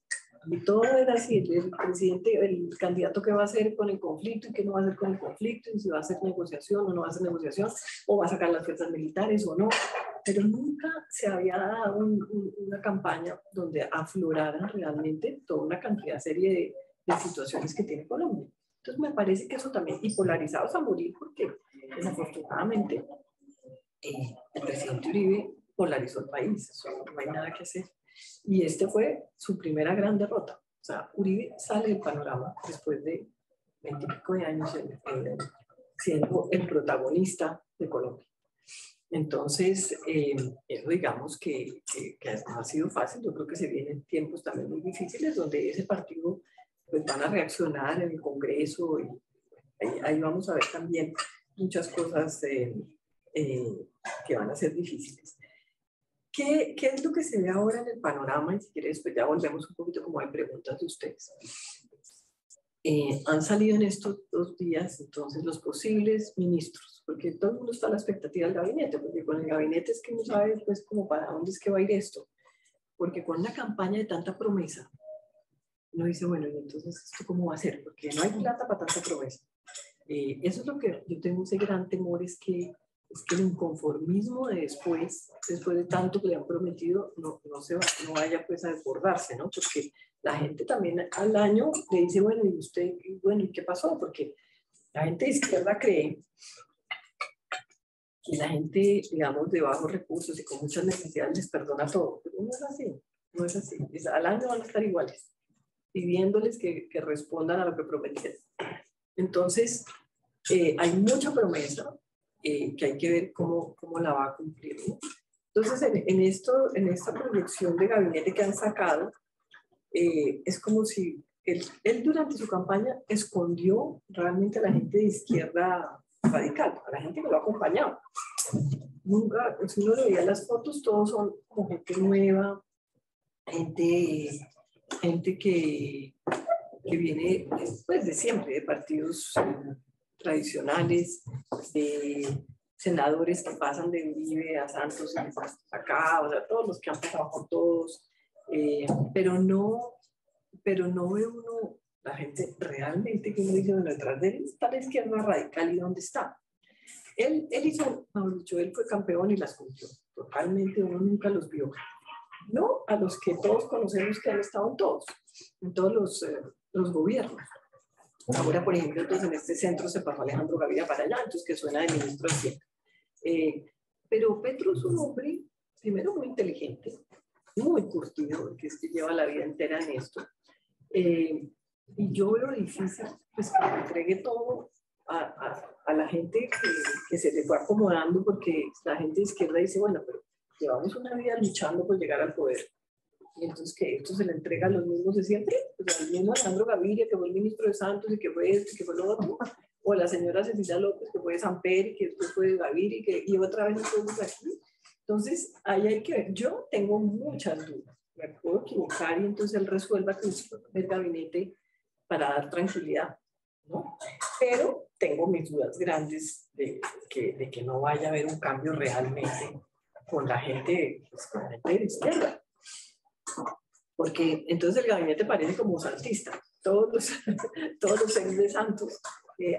Y todo era así, el presidente, el candidato que va a hacer con el conflicto y qué no va a hacer con el conflicto, y si va a hacer negociación o no va a hacer negociación, o va a sacar las fuerzas militares o no. Pero nunca se había dado una campaña donde aflorara realmente toda una cantidad serie de situaciones que tiene Colombia. Entonces me parece que eso también, y polarizados a morir, porque desafortunadamente el presidente Uribe polarizó el país, eso no hay nada que hacer. Y este fue su primera gran derrota. O sea, Uribe sale del panorama después de 20 y pico de años siendo el protagonista de Colombia. Entonces, eso digamos que no ha sido fácil. Yo creo que se vienen tiempos también muy difíciles donde ese partido pues, van a reaccionar en el Congreso y ahí vamos a ver también muchas cosas que van a ser difíciles. ¿Qué es lo que se ve ahora en el panorama? Y si quieres, pues ya volvemos un poquito como hay preguntas de ustedes. Han salido en estos 2 días, entonces, los posibles ministros, porque todo el mundo está a la expectativa del gabinete, porque con el gabinete es que no sabe, pues, como para dónde es que va a ir esto. Porque con una campaña de tanta promesa, uno dice, bueno, ¿y entonces esto cómo va a ser? Porque no hay plata para tanta promesa. Eso es lo que yo tengo ese gran temor, es que el inconformismo de después de tanto que le han prometido, no vaya pues a desbordarse, ¿no? Porque la gente también al año le dice, bueno, ¿y usted? Bueno, ¿y qué pasó? Porque la gente de izquierda cree que la gente, digamos, de bajos recursos y con muchas necesidades les perdona todo. Pero no es así, no es así. Al año van a estar iguales, pidiéndoles que respondan a lo que prometieron. Entonces, hay mucha promesa que hay que ver cómo la va a cumplir, ¿no? Entonces, en esta proyección de gabinete que han sacado, es como si él durante su campaña escondió realmente a la gente de izquierda radical, a la gente que lo ha acompañado. Nunca, si uno veía las fotos, todos son como gente nueva, gente que viene pues, de siempre, de partidos tradicionales, de senadores que pasan de Uribe a Santos y de Santos acá, o sea, todos los que han pasado con todos, pero no ve uno, la gente realmente que uno dice, bueno, detrás de él está la izquierda radical, ¿y dónde está? Él hizo, mejor dicho, él fue campeón y las cumplió, totalmente, uno nunca los vio. No a los que todos conocemos que han estado en todos los gobiernos. Ahora, por ejemplo, entonces en este centro se pasó Alejandro Gaviria para allá, entonces que suena de ministro de Hacienda. Pero Petro es un hombre, primero, muy inteligente, muy curtido, que es que lleva la vida entera en esto. Y yo veo difícil pues, que le entregue todo a la gente que se le fue acomodando, porque la gente de izquierda dice, bueno, pero llevamos una vida luchando por llegar al poder. Y entonces que esto se le entrega a los mismos de siempre, pues al mismo Alejandro Gaviria, que fue el ministro de Santos y que fue esto y que fue lo otro, o la señora Cecilia López, que fue de Samper y que después fue de Gaviria y otra vez nosotros aquí. Entonces, ahí hay que ver. Yo tengo muchas dudas, me puedo equivocar y entonces él resuelva con el gabinete para dar tranquilidad, ¿no? Pero tengo mis dudas grandes de que no vaya a haber un cambio realmente con la gente, pues, de izquierda. Porque entonces el gabinete parece como santista. todos los seres de santos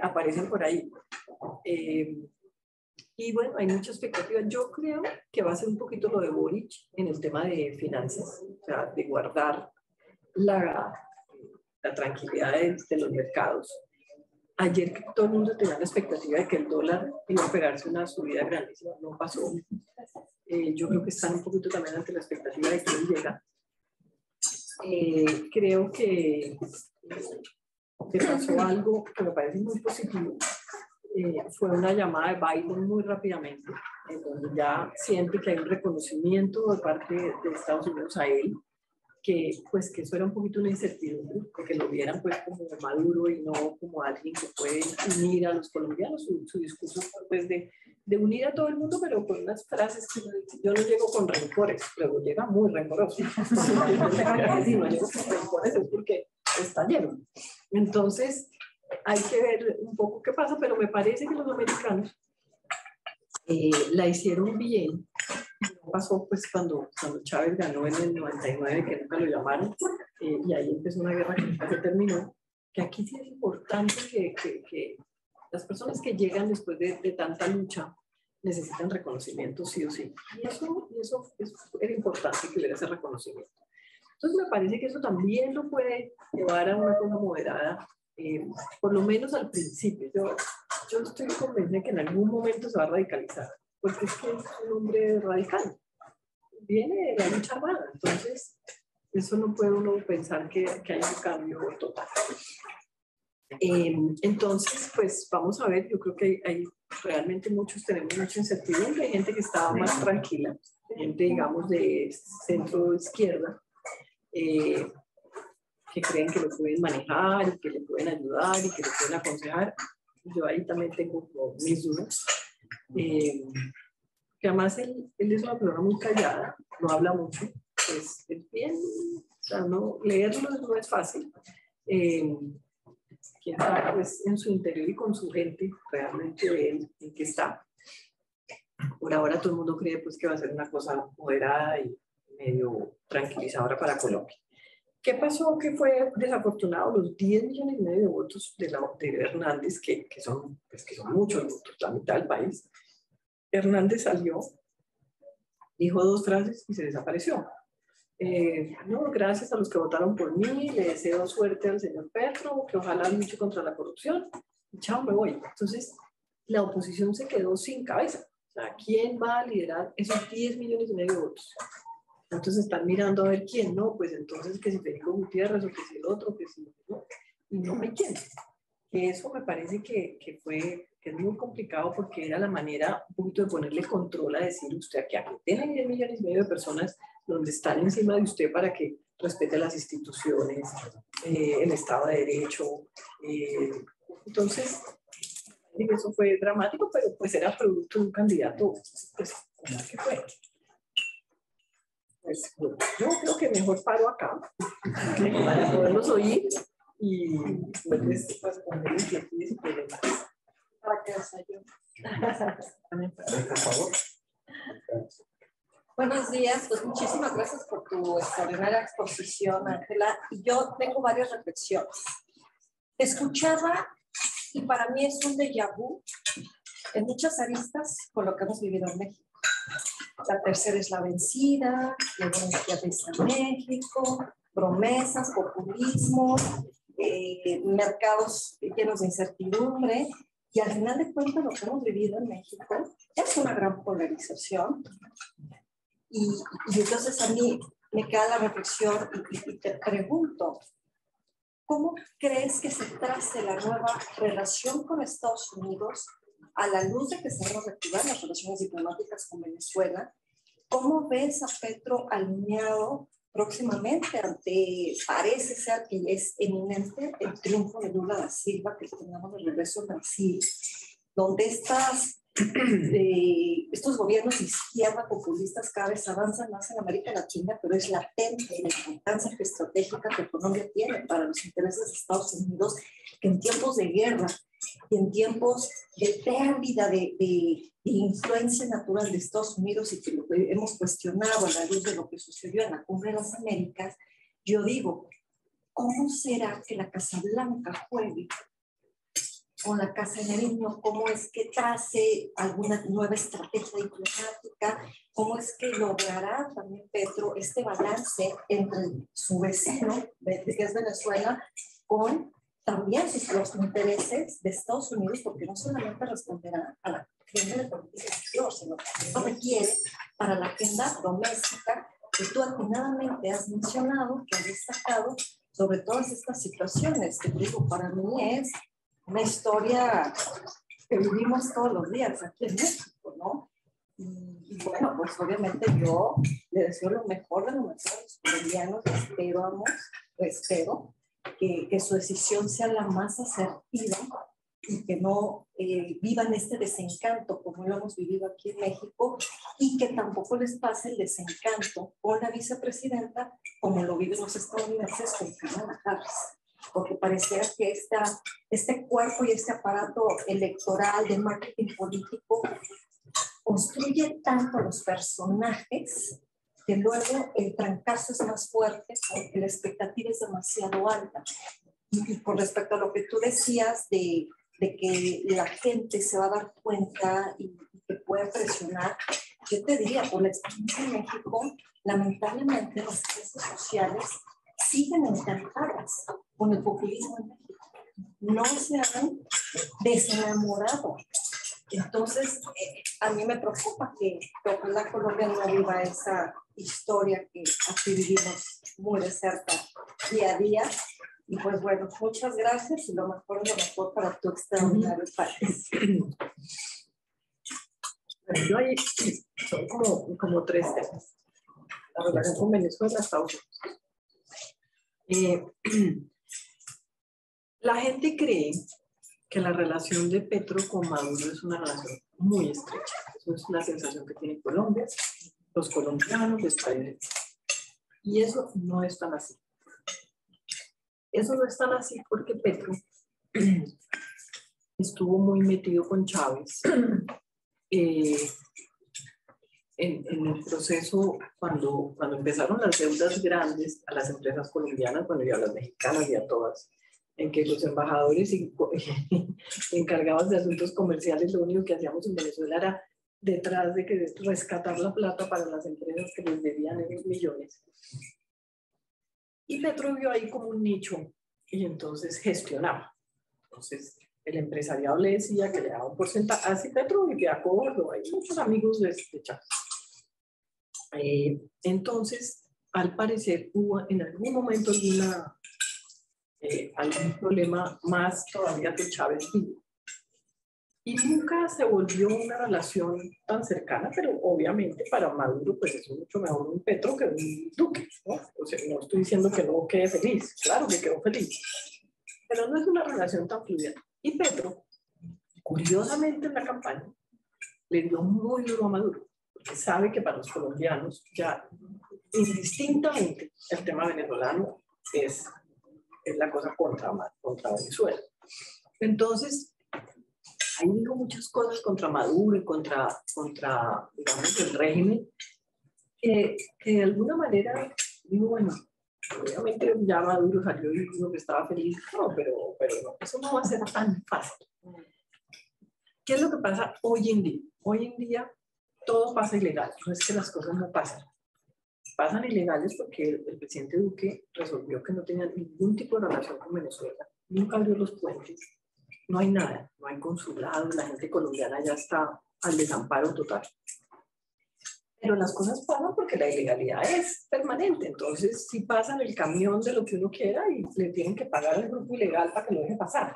aparecen por ahí. Y bueno, hay mucha expectativa. Yo creo que va a ser un poquito lo de Boric en el tema de finanzas, o sea, de guardar la tranquilidad de los mercados. Ayer todo el mundo tenía la expectativa de que el dólar iba a pegarse una subida grandísima, no pasó. Yo creo que están un poquito también ante la expectativa de que él llega. Creo que pasó algo que me parece muy positivo. Fue una llamada de Biden muy rápidamente, en donde ya siente que hay un reconocimiento de parte de Estados Unidos a él, que eso era un poquito una incertidumbre, que lo vieran pues como maduro y no como alguien que puede unir a los colombianos. Su discurso pues de unir a todo el mundo, pero con unas frases que yo no llego con rencores, luego llega muy rencoroso. Si no llego con rencores es porque está lleno. Entonces hay que ver un poco qué pasa, pero me parece que los americanos la hicieron bien. No pasó pues cuando Chávez ganó en el 99, que nunca lo llamaron, y ahí empezó una guerra que nunca se terminó, que aquí sí es importante que las personas que llegan después de tanta lucha necesitan reconocimiento sí o sí. Y eso era importante que hubiera ese reconocimiento. Entonces me parece que eso también lo puede llevar a una cosa moderada, por lo menos al principio. Yo estoy convencida de que en algún momento se va a radicalizar, porque es que es un hombre radical, viene de la lucha armada, entonces eso no puede uno pensar que haya un cambio total. Entonces, pues vamos a ver, yo creo que hay realmente tenemos mucha incertidumbre, hay gente que está más tranquila, gente digamos de centro izquierda, que creen que lo pueden manejar y que le pueden ayudar y que le pueden aconsejar. Yo ahí también tengo mis dudas. Que además él es una persona muy callada, no habla mucho, pues es bien, o sea, leerlo no es fácil. Quién sabe pues, en su interior y con su gente realmente en qué está. Por ahora todo el mundo cree pues, que va a ser una cosa moderada y medio tranquilizadora para Colombia. ¿Qué pasó? Que fue desafortunado los 10,5 millones de votos de Hernández, que son muchos votos, la mitad del país. Hernández salió, dijo 2 frases y se desapareció. No, gracias a los que votaron por mí, le deseo suerte al señor Petro, que ojalá luche contra la corrupción, y chao, me voy. Entonces, la oposición se quedó sin cabeza. O sea, ¿quién va a liderar esos 10,5 millones de votos? Entonces están mirando a ver quién, ¿no? Pues entonces que si Federico Gutiérrez o que si el otro, que si no, y no hay quién. Que eso me parece que es muy complicado porque era la manera un poquito de ponerle control a decir usted aquí tiene 10,5 millones de personas donde están encima de usted para que respete las instituciones, el Estado de Derecho. Entonces, eso fue dramático, pero pues era producto de un candidato, pues, como que fue. Pues, bueno, yo creo que mejor paro acá para poderlos oír y después responder inquietudes y problemas. Para que Por favor. Buenos días, pues muchísimas gracias por tu extraordinaria exposición, Ángela. Y yo tengo varias reflexiones. Te escuchaba y para mí es un déjà vu en muchas aristas con lo que hemos vivido en México. La tercera es la vencida, la izquierdista en México, promesas, populismo, mercados llenos de incertidumbre. Y al final de cuentas, lo que hemos vivido en México es una gran polarización. Y entonces a mí me queda la reflexión y te pregunto, ¿cómo crees que se trace la nueva relación con Estados Unidos a la luz de que se van a reactivar las relaciones diplomáticas con Venezuela? ¿Cómo ves a Petro alineado próximamente ante, parece ser que es eminente, el triunfo de Lula da Silva, que tengamos el regreso a Brasil, donde estos gobiernos de izquierda populistas cada vez avanzan más en América Latina, pero es latente la importancia estratégica que Colombia tiene para los intereses de Estados Unidos, que en tiempos de guerra y en tiempos de pérdida de influencia natural de Estados Unidos, y que lo hemos cuestionado a la luz de lo que sucedió en la Cumbre de las Américas, yo digo, ¿cómo será que la Casa Blanca juegue con la Casa de Nariño? ¿Cómo es que trace alguna nueva estrategia diplomática? ¿Cómo es que logrará también Petro este balance entre su vecino, que es Venezuela, con también los intereses de Estados Unidos? Porque no solamente responderá a la agenda de política exterior, sino que esto requiere para la agenda doméstica que tú atinadamente has mencionado, que has destacado sobre todas estas situaciones, que digo, para mí es una historia que vivimos todos los días aquí en México, ¿no? Y bueno, pues obviamente yo le deseo lo mejor de lo mejor a los colombianos, espero que su decisión sea la más asertiva y que no vivan este desencanto como lo hemos vivido aquí en México, y que tampoco les pase el desencanto con la vicepresidenta como lo viven los estadounidenses con Kamala Harris, porque pareciera que este cuerpo y este aparato electoral de marketing político construye tanto los personajes que luego el trancazo es más fuerte porque la expectativa es demasiado alta. Y con respecto a lo que tú decías de que la gente se va a dar cuenta y que puede presionar, yo te diría, por la experiencia en México, lamentablemente las clases sociales siguen encantadas con el populismo en México. No se han desenamorado. Entonces, a mí me preocupa que ojalá Colombia no viva esa historia que aquí vivimos muy de cerca día a día. Y pues bueno, muchas gracias y lo mejor para tu extraordinario país. Yo ahí son como tres temas. La relación con Venezuela, Estados Unidos. La gente cree que la relación de Petro con Maduro es una relación muy estrecha. Eso es una sensación que tiene Colombia, los colombianos, los países. Y eso no es tan así. Eso no es tan así porque Petro estuvo muy metido con Chávez en el proceso cuando empezaron las deudas grandes a las empresas colombianas, bueno, y a las mexicanas y a todas, en que los embajadores encargados de asuntos comerciales lo único que hacíamos en Venezuela era detrás de que rescatar la plata para las empresas que les debían esos millones. Y Petro vio ahí como un nicho y entonces gestionaba. Entonces el empresariado le decía que le daba un porcentaje, así Petro vivía a Córdoba, hay muchos amigos de Chávez. Entonces, al parecer hubo en algún momento algún problema más todavía que Chávez vivo. Y nunca se volvió una relación tan cercana, pero obviamente para Maduro pues es mucho mejor un Petro que un Duque, ¿no? O sea, no estoy diciendo que no quede feliz, claro que quedó feliz, pero no es una relación tan fluida. Y Petro, curiosamente en la campaña, le dio muy duro a Maduro, porque sabe que para los colombianos ya indistintamente el tema venezolano es la cosa contra Venezuela. Entonces, ahí dijo muchas cosas contra Maduro y contra digamos, el régimen, que de alguna manera, digo, bueno, obviamente ya Maduro salió y dijo que estaba feliz, no, pero no, eso no va a ser tan fácil. ¿Qué es lo que pasa hoy en día? Hoy en día todo pasa ilegal, no es que las cosas no pasan. Pasan ilegales porque el presidente Duque resolvió que no tenía ningún tipo de relación con Venezuela, nunca abrió los puentes, no hay nada, no hay consulado, la gente colombiana ya está al desamparo total. Pero las cosas pasan porque la ilegalidad es permanente, entonces sí pasan el camión de lo que uno quiera y le tienen que pagar al grupo ilegal para que lo deje pasar.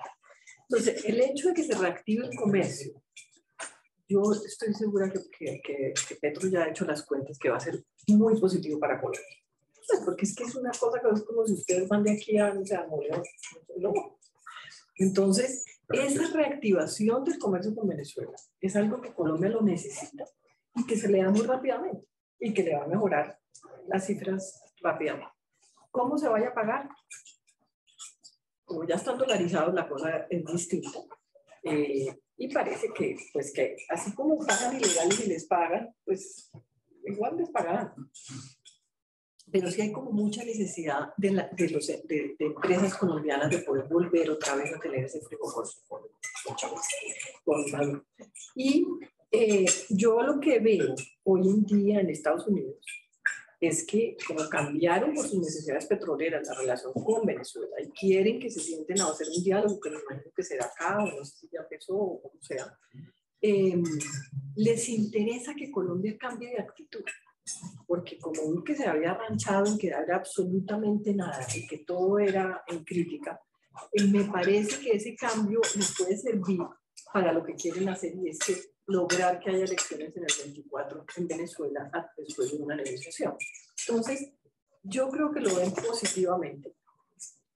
Entonces, el hecho de que se reactive el comercio, yo estoy segura que Petro ya ha hecho las cuentas que va a ser muy positivo para Colombia. Pues porque es que es una cosa que es como si ustedes van de aquí a Morelos. Entonces, esa reactivación del comercio con Venezuela es algo que Colombia lo necesita y que se le da muy rápidamente y que le va a mejorar las cifras rápidamente. ¿Cómo se vaya a pagar? Como ya están dolarizados, la cosa es distinta. Y parece que, pues que así como pagan ilegales y les pagan, pues igual les pagarán. pero sí hay como mucha necesidad de empresas colombianas de poder volver otra vez a tener ese frijol con Maduro. Y yo lo que veo hoy en día en Estados Unidos es que como cambiaron por sus necesidades petroleras la relación con Venezuela y quieren que se sienten a hacer un diálogo que me imagino que será acá o no sé si ya empezó o como sea, les interesa que Colombia cambie de actitud, porque como vi que se había arranchado en que era absolutamente nada y que todo era en crítica, me parece que ese cambio les puede servir para lo que quieren hacer, y es que lograr que haya elecciones en el 24 en Venezuela después de una negociación. Entonces, yo creo que lo ven positivamente.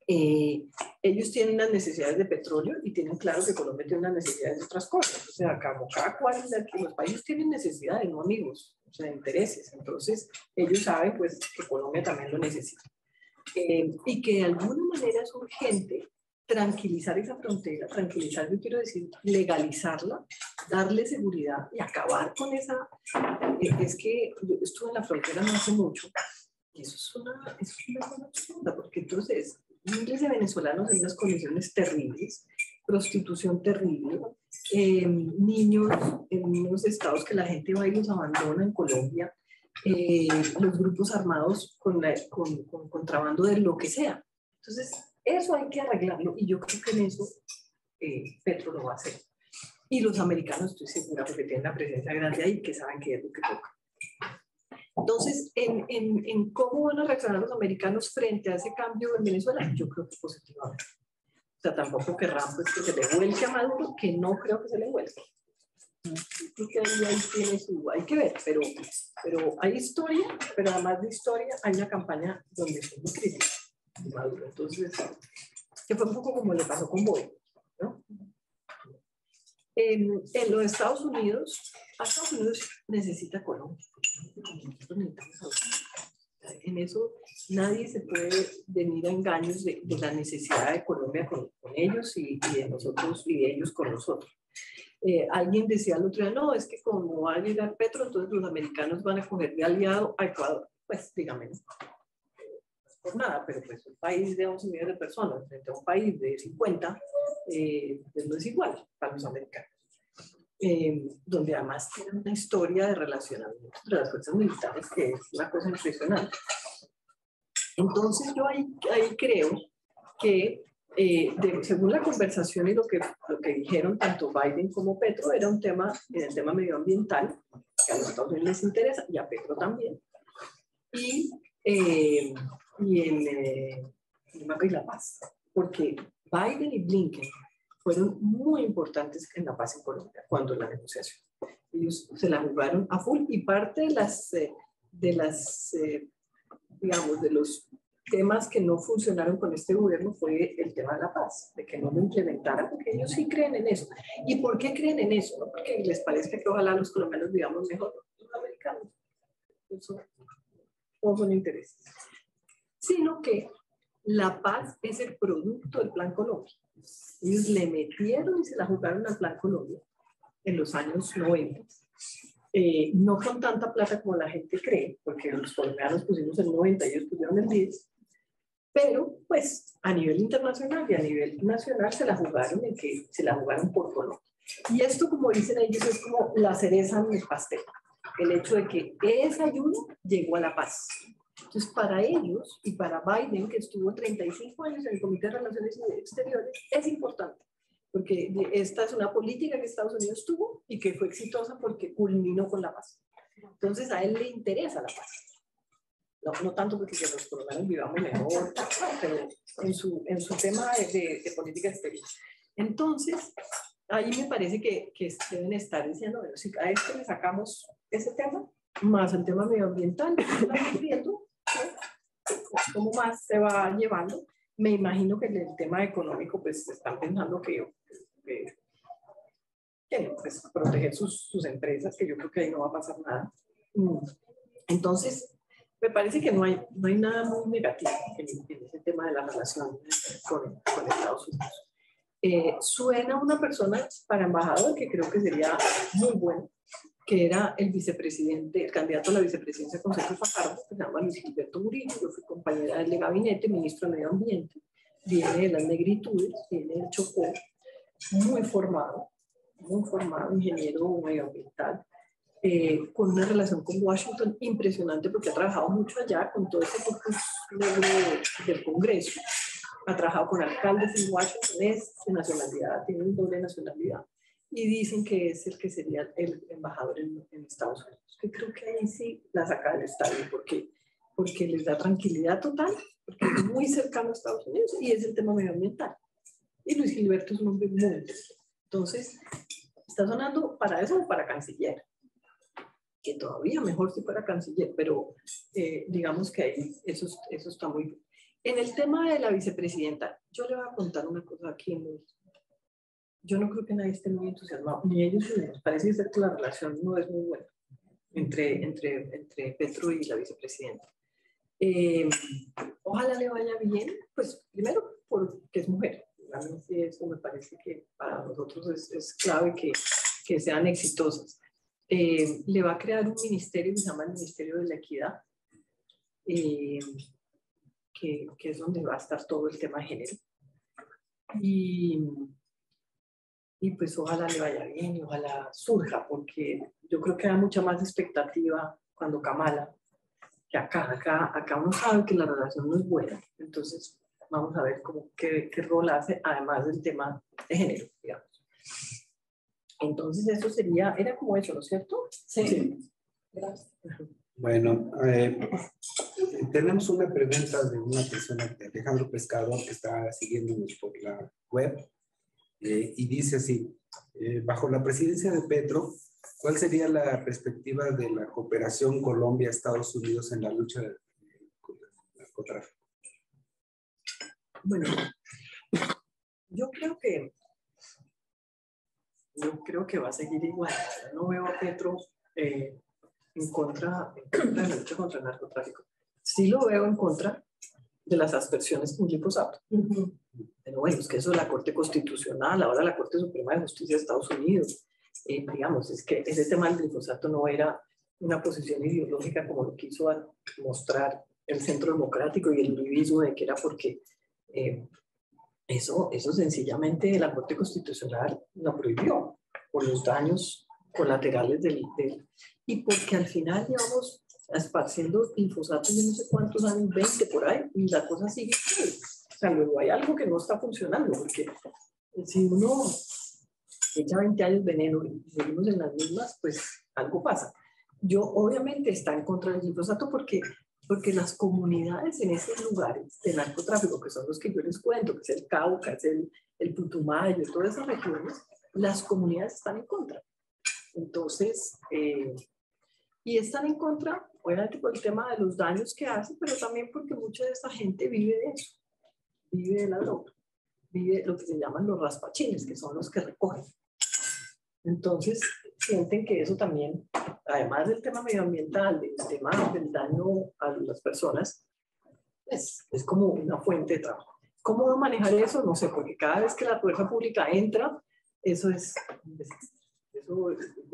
Ellos tienen unas necesidades de petróleo y tienen claro que Colombia tiene unas necesidades de otras cosas. O sea, cada cual, los países tienen necesidades, no amigos, o sea, intereses. Entonces, ellos saben pues que Colombia también lo necesita. Y que de alguna manera es urgente tranquilizar esa frontera, tranquilizar, yo quiero decir, legalizarla, darle seguridad y acabar con esa... Es que yo estuve en la frontera no hace mucho y eso es una cosa absurda, porque entonces miles de venezolanos en unas condiciones terribles, prostitución terrible, niños en unos estados que la gente va y los abandona en Colombia, los grupos armados con contrabando de lo que sea. Entonces, eso hay que arreglarlo y yo creo que en eso Petro lo va a hacer. Y los americanos, estoy segura, porque tienen la presencia grande ahí, que saben qué es lo que toca. Entonces, en cómo van a reaccionar los americanos frente a ese cambio en Venezuela, yo creo que positivamente. O sea, tampoco querrán pues, que se le vuelque a Maduro, que no creo que se le vuelque. Creo que ahí tiene hay que ver, pero hay historia, pero además de historia hay una campaña donde son muy críticos de Maduro. Entonces, que fue un poco como le pasó con Boy, ¿no? En los Estados Unidos necesita Colombia. En eso nadie se puede venir a engaños de la necesidad de Colombia con ellos y de nosotros y de ellos con nosotros. Alguien decía el otro día, no, es que como va a llegar Petro, entonces los americanos van a coger de aliado a Ecuador. Pues dígame, no por nada, pero pues un país de 11 millones de personas frente a un país de 50, pues no es igual para los americanos. Donde además tienen una historia de relacionamiento entre las fuerzas militares que es una cosa impresionante. Entonces yo ahí creo que según la conversación y lo que dijeron tanto Biden como Petro, era un tema, el tema medioambiental, que a los Estados Unidos les interesa, y a Petro también, y la paz, porque Biden y Blinken fueron muy importantes en la paz en Colombia cuando la negociación. Ellos se la jugaron a full y parte de los temas que no funcionaron con este gobierno fue el tema de la paz, de que no lo implementaran, porque ellos sí creen en eso. ¿Y por qué creen en eso? No porque les parezca que ojalá los colombianos vivamos mejor que los americanos. Eso no son intereses. Sino que la paz es el producto del Plan Colombia. Ellos le metieron y se la jugaron al Plan Colombia en los años 90. No con tanta plata como la gente cree, porque los colombianos pusimos el 90 y ellos pusieron el 10, pero pues a nivel internacional y a nivel nacional se la jugaron por Colombia. Y esto, como dicen ellos, es como la cereza en el pastel, el hecho de que esa ayuda llegó a la paz. Entonces, para ellos y para Biden, que estuvo 35 años en el Comité de Relaciones Exteriores, es importante, porque esta es una política que Estados Unidos tuvo y que fue exitosa porque culminó con la paz. Entonces, a él le interesa la paz. No tanto porque los colombianos vivamos mejor, pero en su tema de política exterior. Entonces, ahí me parece que deben estar diciendo, bueno, si a este le sacamos ese tema, más el tema medioambiental, viendo cómo más se va llevando. Me imagino que en el tema económico, pues están pensando que pues, proteger sus empresas, que yo creo que ahí no va a pasar nada. Entonces, me parece que no hay nada muy negativo en ese tema de la relación con Estados Unidos. Suena una persona para embajador que creo que sería muy bueno, que era el vicepresidente, el candidato a la vicepresidencia con Sergio Fajardo, que se llama Luis Gilberto Murillo. Yo fui compañera de gabinete, ministro de Medio Ambiente, viene de las Negritudes, viene del Chocó, muy formado, ingeniero medioambiental, con una relación con Washington impresionante porque ha trabajado mucho allá con todo ese corpus negro del Congreso. Ha trabajado con alcaldes en Washington, es de nacionalidad, tiene un doble nacionalidad. Y dicen que es el que sería el embajador en Estados Unidos. Que creo que ahí sí la saca del estadio porque les da tranquilidad total, porque es muy cercano a Estados Unidos y es el tema medioambiental. Y Luis Gilberto es un hombre muy inteligente. Entonces, está sonando para eso o para canciller. Que todavía mejor si fuera canciller, pero digamos que ahí eso está muy bien. En el tema de la vicepresidenta, yo le voy a contar una cosa aquí. Yo no creo que nadie esté muy entusiasmado, ni ellos mismos. Parece ser que la relación no es muy buena entre Petro y la vicepresidenta. Ojalá le vaya bien, pues primero porque es mujer. Realmente eso me parece que para nosotros es clave que sean exitosas. Le va a crear un ministerio que se llama el Ministerio de la Equidad, que es donde va a estar todo el tema de género. Y pues ojalá le vaya bien y ojalá surja, porque yo creo que hay mucha más expectativa cuando Kamala, que acá uno sabe que la relación no es buena. Entonces vamos a ver qué rol hace, además del tema de género, digamos. Entonces eso era como eso, ¿no es cierto? Sí. Gracias. Bueno, tenemos una pregunta de una persona, de Alejandro Pescador, que está siguiéndonos por la web, y dice así: bajo la presidencia de Petro, ¿cuál sería la perspectiva de la cooperación Colombia-Estados Unidos en la lucha del narcotráfico? Bueno, yo creo que va a seguir igual. No veo a Petro en contra de la lucha contra el narcotráfico. Sí lo veo en contra de las aspersiones con glifosato. Pero bueno, es que eso es la Corte Constitucional, ahora la Corte Suprema de Justicia de Estados Unidos. Digamos, es que ese tema del glifosato no era una posición ideológica como lo quiso mostrar el Centro Democrático y el uribismo, de que era porque eso sencillamente la Corte Constitucional lo prohibió por los daños colaterales y porque al final llevamos esparciendo glifosato de no sé cuántos años, 20 por ahí, y la cosa sigue igual. O sea, luego hay algo que no está funcionando, porque si uno echa 20 años veneno y seguimos en las mismas, pues algo pasa. Yo obviamente está en contra del glifosato porque las comunidades en esos lugares de narcotráfico, que son los que yo les cuento, que es el Cauca, es el Putumayo, todas esas regiones, las comunidades están en contra. Entonces, y están en contra, obviamente por el tema de los daños que hace, pero también porque mucha de esta gente vive de eso, vive de la droga, vive lo que se llaman los raspachines, que son los que recogen. Entonces, sienten que eso también, además del tema medioambiental, del tema del daño a las personas, es como una fuente de trabajo. ¿Cómo va a manejar eso? No sé, porque cada vez que la fuerza pública entra, eso es un desastre.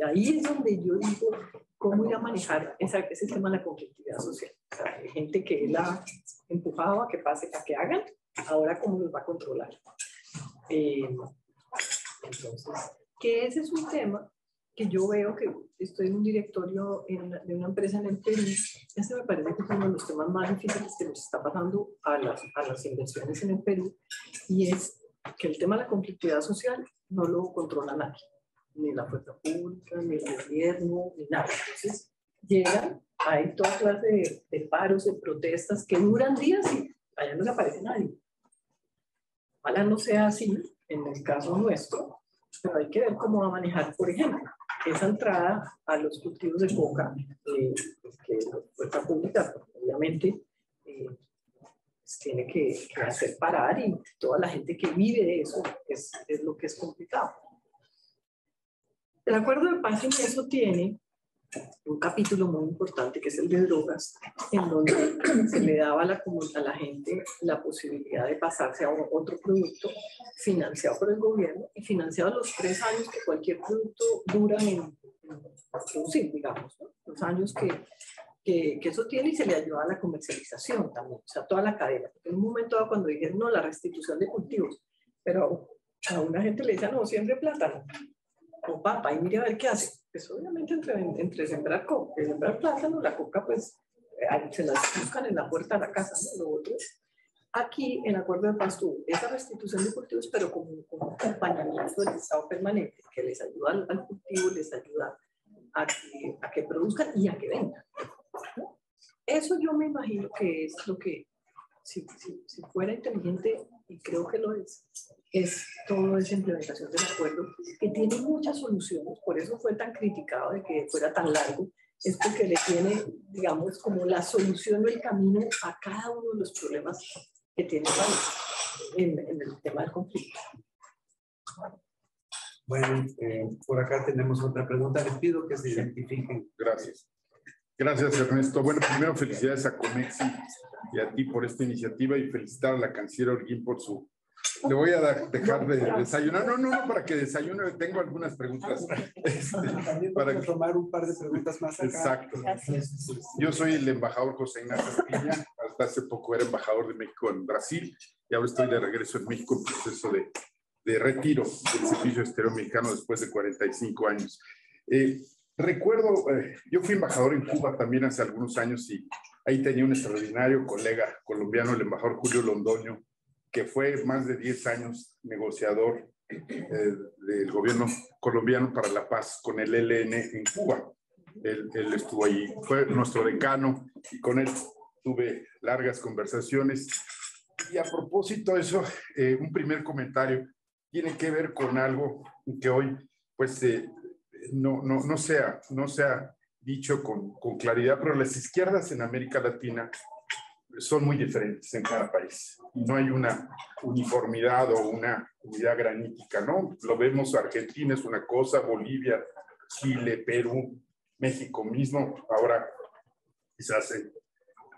Ahí es donde yo digo, ¿cómo ir a manejar ese tema de la conflictividad social? O sea, hay gente que él ha empujado a que pase, a que hagan, ahora ¿cómo los va a controlar? Entonces, que ese es un tema que yo veo que estoy en un directorio de una empresa en el Perú. Ese me parece que es uno de los temas más difíciles que nos está pasando a las inversiones en el Perú, y es que el tema de la conflictividad social no lo controla nadie, ni la fuerza pública, ni el gobierno, ni nada. Entonces llegan, hay toda clase de paros, de protestas que duran días y allá no se aparece nadie. Ojalá no sea así en el caso nuestro, pero hay que ver cómo va a manejar, por ejemplo, esa entrada a los cultivos de coca, que la fuerza pública obviamente tiene que hacer parar, y toda la gente que vive de eso es lo que es complicado. El acuerdo de paz en eso tiene un capítulo muy importante, que es el de drogas, en donde se le daba a la gente la posibilidad de pasarse a otro producto financiado por el gobierno y financiado los 3 años que cualquier producto dura en producir, digamos, ¿no? Los años que eso tiene, y se le ayuda a la comercialización también, o sea, toda la cadena. Porque en un momento dado, cuando dijeron, no, la restitución de cultivos, pero a una gente le dice, no, siembre plátano o papa y mire a ver qué hace. Pues obviamente entre sembrar plátano, la coca, pues se las buscan en la puerta de la casa, ¿no? Lo otro. Aquí, el acuerdo de paz tuvo esa restitución de cultivos, pero como un acompañamiento del Estado permanente, que les ayuda al cultivo, les ayuda a que produzcan y a que vendan, ¿no? Eso yo me imagino que es lo que, si fuera inteligente, y creo que lo es toda esa implementación del acuerdo, que tiene muchas soluciones, por eso fue tan criticado de que fuera tan largo, es porque le tiene, digamos, como la solución o el camino a cada uno de los problemas que tiene el país en el tema del conflicto. Bueno, por acá tenemos otra pregunta. Les pido que se identifiquen. Gracias. Gracias, Ernesto. Bueno, primero felicidades a Comexi y a ti por esta iniciativa y felicitar a la canciller Holguín por su... Le voy a dejar de desayunar. No, para que desayune. Tengo algunas preguntas. También Para vamos a tomar un par de preguntas más acá. Exacto. Yo soy el embajador José Ignacio Piña. Hasta hace poco era embajador de México en Brasil y ahora estoy de regreso en México en proceso de retiro del Servicio Exterior Mexicano después de 45 años. Recuerdo, yo fui embajador en Cuba también hace algunos años y ahí tenía un extraordinario colega colombiano, el embajador Julio Londoño, que fue más de 10 años negociador del gobierno colombiano para la paz con el ELN en Cuba. Él estuvo ahí, fue nuestro decano y con él tuve largas conversaciones. Y a propósito de eso, un primer comentario tiene que ver con algo que hoy pues no se ha dicho con claridad, pero las izquierdas en América Latina son muy diferentes en cada país. No hay una uniformidad o una unidad granítica, ¿no? Lo vemos, Argentina es una cosa, Bolivia, Chile, Perú, México mismo, ahora quizás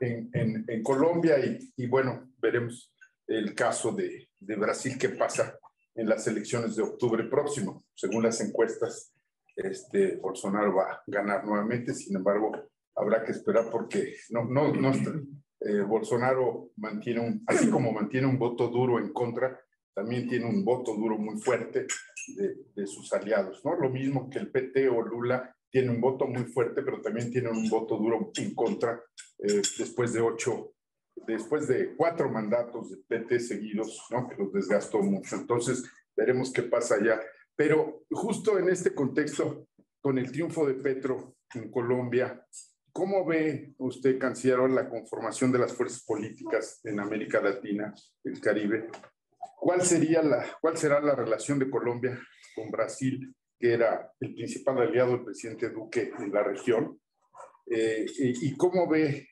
en Colombia y bueno, veremos el caso de Brasil que pasa en las elecciones de octubre próximo. Según las encuestas, Bolsonaro va a ganar nuevamente, sin embargo, habrá que esperar porque Bolsonaro mantiene así como mantiene un voto duro en contra, también tiene un voto duro muy fuerte de sus aliados, ¿no? Lo mismo que el PT o Lula tiene un voto muy fuerte, pero también tiene un voto duro en contra después de 4 mandatos de PT seguidos, ¿no? Que los desgastó mucho. Entonces, veremos qué pasa allá. Pero justo en este contexto, con el triunfo de Petro en Colombia, ¿cómo ve usted, canciller, la conformación de las fuerzas políticas en América Latina, el Caribe? ¿Cuál será la relación de Colombia con Brasil, que era el principal aliado del presidente Duque en la región? ¿Y cómo ve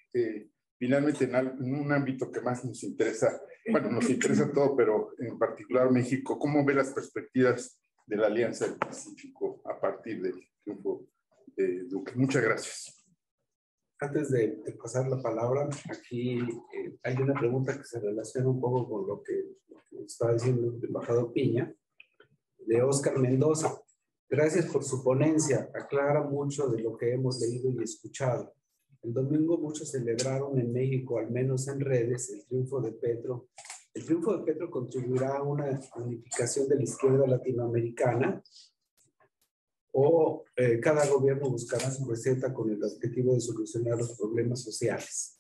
finalmente en un ámbito que más nos interesa, bueno, nos interesa todo, pero en particular México, cómo ve las perspectivas de la Alianza del Pacífico a partir del triunfo de Duque? Muchas gracias. Antes de pasar la palabra, aquí hay una pregunta que se relaciona un poco con lo que estaba diciendo el embajador Piña, de Oscar Mendoza. Gracias por su ponencia, aclara mucho de lo que hemos leído y escuchado. El domingo muchos celebraron en México, al menos en redes, el triunfo de Petro. ¿El triunfo de Petro contribuirá a una unificación de la izquierda latinoamericana? ¿O cada gobierno buscará su receta con el objetivo de solucionar los problemas sociales?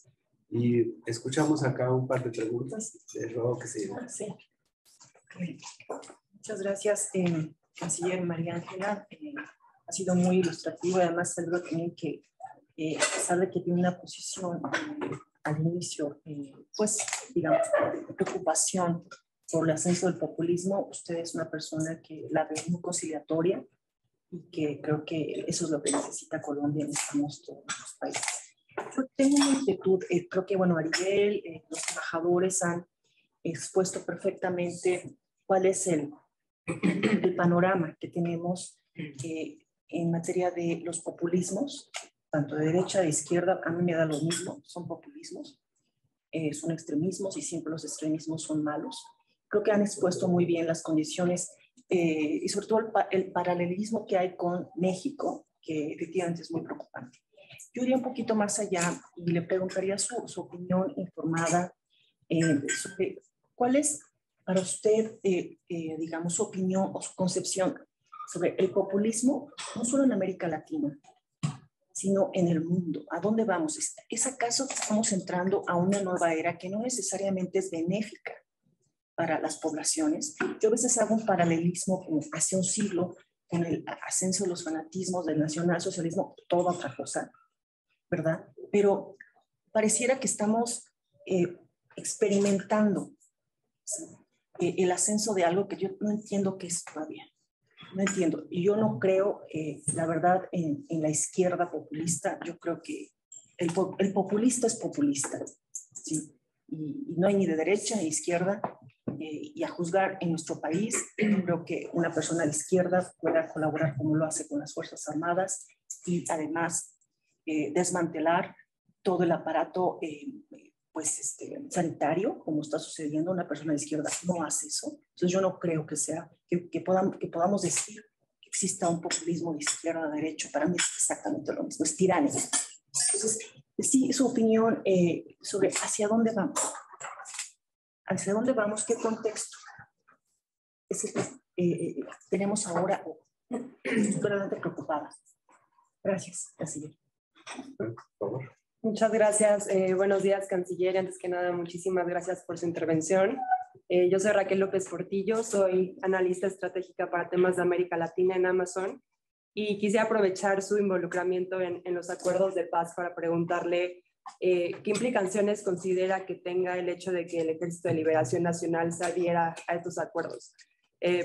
Y escuchamos acá un par de preguntas. Les ruego que se lleven. Sí. Muchas gracias, canciller María Ángela. Ha sido muy ilustrativo y además celebro también que a pesar de que tiene una posición al inicio, pues digamos, de preocupación por el ascenso del populismo, usted es una persona que la ve muy conciliatoria y que creo que eso es lo que necesita Colombia, necesitamos todos los países. Yo tengo una inquietud, creo que bueno, Ariel, los embajadores han expuesto perfectamente cuál es el panorama que tenemos en materia de los populismos, tanto de derecha, de izquierda. A mí me da lo mismo, son populismos, son extremismos y siempre los extremismos son malos. Creo que han expuesto muy bien las condiciones y sobre todo el paralelismo que hay con México, que efectivamente es muy preocupante. Yo iría un poquito más allá y le preguntaría su opinión informada sobre cuál es para usted, digamos, su opinión o su concepción sobre el populismo, no solo en América Latina, sino en el mundo. ¿A dónde vamos? ¿Es acaso que estamos entrando a una nueva era que no necesariamente es benéfica para las poblaciones? Yo a veces hago un paralelismo como hace un siglo con el ascenso de los fanatismos del nacionalsocialismo, toda otra cosa, ¿verdad? Pero pareciera que estamos experimentando, ¿sí?, el ascenso de algo que yo no entiendo qué es todavía. No entiendo. Y yo no creo, la verdad, en la izquierda populista. Yo creo que el populista es populista, ¿sí? Y no hay ni de derecha ni izquierda. Y a juzgar en nuestro país, yo creo que una persona de izquierda pueda colaborar como lo hace con las Fuerzas Armadas y además desmantelar todo el aparato pues, sanitario, como está sucediendo. Una persona de izquierda no hace eso. Entonces yo no creo que sea, que podamos decir que exista un populismo de izquierda a derecha. Para mí es exactamente lo mismo, es tiránico. Entonces, sí, su opinión sobre hacia dónde vamos. ¿Hacia dónde vamos? ¿Qué contexto es el que tenemos ahora? Estoy realmente preocupada. Gracias, canciller. Por favor. Muchas gracias. Buenos días, canciller. Antes que nada, muchísimas gracias por su intervención. Yo soy Raquel López Portillo, soy analista estratégica para temas de América Latina en Amazon y quisiera aprovechar su involucramiento en los acuerdos de paz para preguntarle qué implicaciones considera que tenga el hecho de que el Ejército de Liberación Nacional se adhiera a estos acuerdos.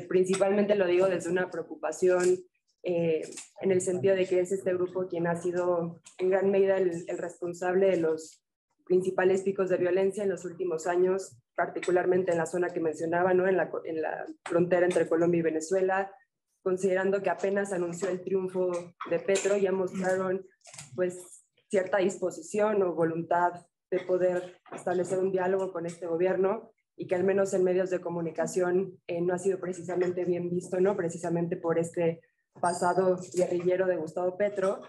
Principalmente lo digo desde una preocupación en el sentido de que es este grupo quien ha sido en gran medida el responsable de los principales picos de violencia en los últimos años, particularmente en la zona que mencionaba, ¿no? en la frontera entre Colombia y Venezuela, considerando que apenas anunció el triunfo de Petro, ya mostraron pues cierta disposición o voluntad de poder establecer un diálogo con este gobierno y que al menos en medios de comunicación no ha sido precisamente bien visto, ¿no? Precisamente por este pasado guerrillero de Gustavo Petro,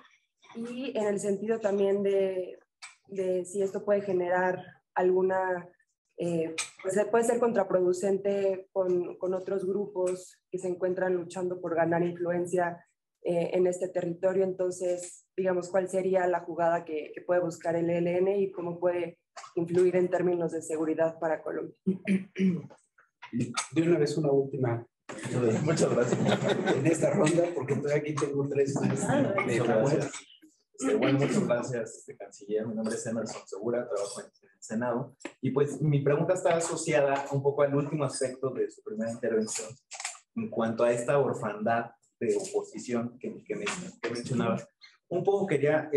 y en el sentido también de si esto puede generar alguna, pues puede ser contraproducente con otros grupos que se encuentran luchando por ganar influencia en este territorio. Entonces, digamos, ¿cuál sería la jugada que puede buscar el ELN y cómo puede influir en términos de seguridad para Colombia? De una vez una última. Muchas gracias. En esta ronda, porque todavía aquí tengo 3 más. Bueno, muchas gracias, canciller. Mi nombre es Emerson Segura, trabajo en el Senado. Y pues mi pregunta está asociada un poco al último aspecto de su primera intervención, en cuanto a esta orfandad de oposición que mencionaba. Un poco quería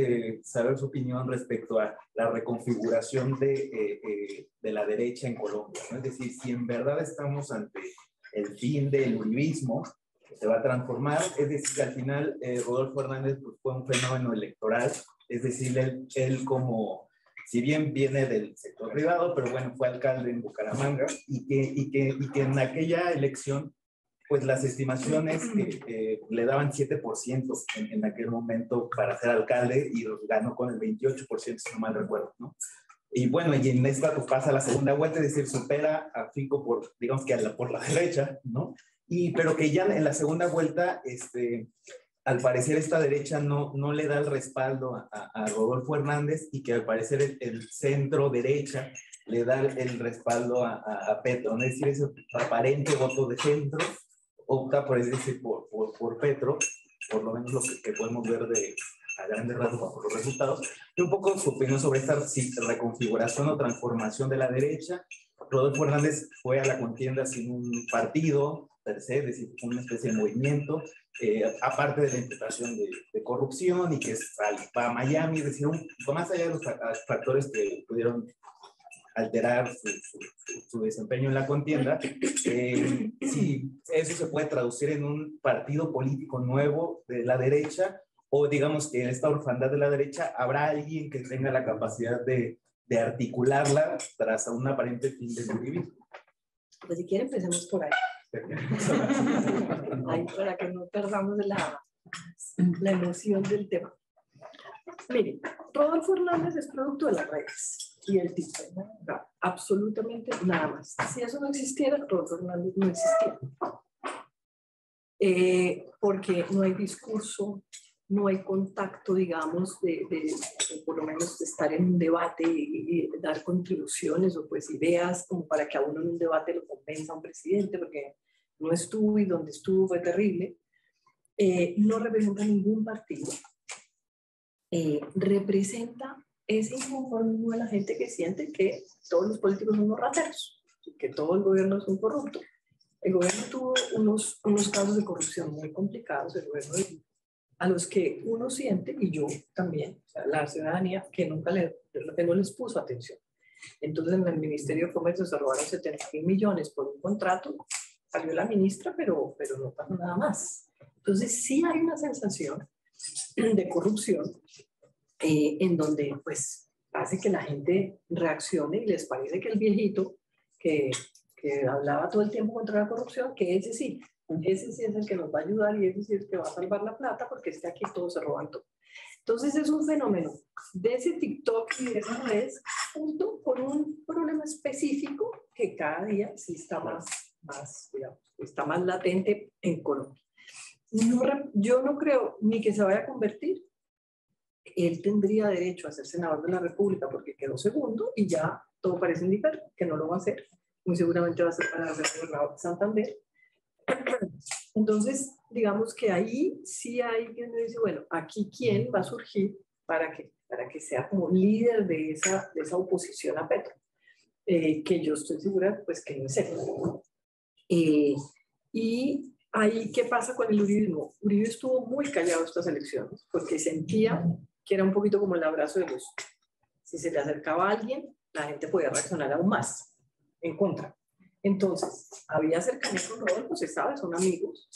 saber su opinión respecto a la reconfiguración de la derecha en Colombia, ¿no? Es decir, si en verdad estamos ante el fin del uribismo, que se va a transformar, es decir, al final Rodolfo Hernández pues, fue un fenómeno electoral, es decir, él como, si bien viene del sector privado, pero bueno, fue alcalde en Bucaramanga y que en aquella elección pues las estimaciones le daban 7% en aquel momento para ser alcalde y ganó con el 28%, si no mal recuerdo, ¿no? Y bueno, y en esta pues, pasa la segunda vuelta, es decir, supera a Fico por, digamos que por la derecha, ¿no? Pero que ya en la segunda vuelta, al parecer esta derecha no le da el respaldo a Rodolfo Hernández y que al parecer el centro derecha le da el respaldo a Petro, ¿no? Es decir, ese aparente voto de centro opta por Petro, por lo menos lo que podemos ver a grandes rasgos por los resultados, y un poco su opinión sobre esta reconfiguración o transformación de la derecha. Rodolfo Hernández fue a la contienda sin un partido per se, es decir, una especie de movimiento, aparte de la imputación de corrupción y que va a Miami, es decir, más allá de los factores que pudieron alterar su desempeño en la contienda, si eso se puede traducir en un partido político nuevo de la derecha, o digamos que en esta orfandad de la derecha habrá alguien que tenga la capacidad de articularla tras un aparente fin del uribismo. Pues si quieren empecemos por ahí. Ahí para que no perdamos la emoción del tema. Miren, Rodolfo Hernández es producto de las redes y el TikTok, ¿no? Absolutamente nada más. Si eso no existiera, Rodolfo Hernández no existiera. Porque no hay discurso, no hay contacto, digamos, de por lo menos de estar en un debate y dar contribuciones o pues ideas como para que a uno en un debate lo convenza un presidente, porque no estuvo y donde estuvo fue terrible. No representa ningún partido. Representa ese inconformismo de la gente que siente que todos los políticos son unos rateros, que todo el gobierno es un corrupto. El gobierno tuvo unos casos de corrupción muy complicados, el gobierno a los que uno siente, y yo también, o sea, la ciudadanía, que nunca no les puso atención. Entonces en el Ministerio de Comercio se robaron 70.000 millones por un contrato, salió la ministra, pero no pasó nada más. Entonces sí hay una sensación de corrupción en donde pues hace que la gente reaccione y les parece que el viejito que hablaba todo el tiempo contra la corrupción, que ese sí es el que nos va a ayudar y ese sí es el que va a salvar la plata, porque es que aquí todos se roban todo. Entonces es un fenómeno de ese TikTok y de esas redes junto con un problema específico que cada día sí está más digamos, está más latente en Colombia. Yo no creo ni que se vaya a convertir. Él tendría derecho a ser senador de la República porque quedó segundo y ya todo parece indicar que no lo va a hacer. Muy seguramente va a ser para ser gobernador de Santander. Entonces, digamos que ahí sí hay quien me dice, bueno, aquí quién va a surgir para que sea como líder de esa oposición a Petro, que yo estoy segura pues que no es él. Y ahí, ¿qué pasa con el uribismo? Uribe estuvo muy callado estas elecciones porque sentía que era un poquito como el abrazo de luz. Si se le acercaba a alguien, la gente podía reaccionar aún más en contra. Entonces, había cercanía con Rodolfo, se sabe, son amigos,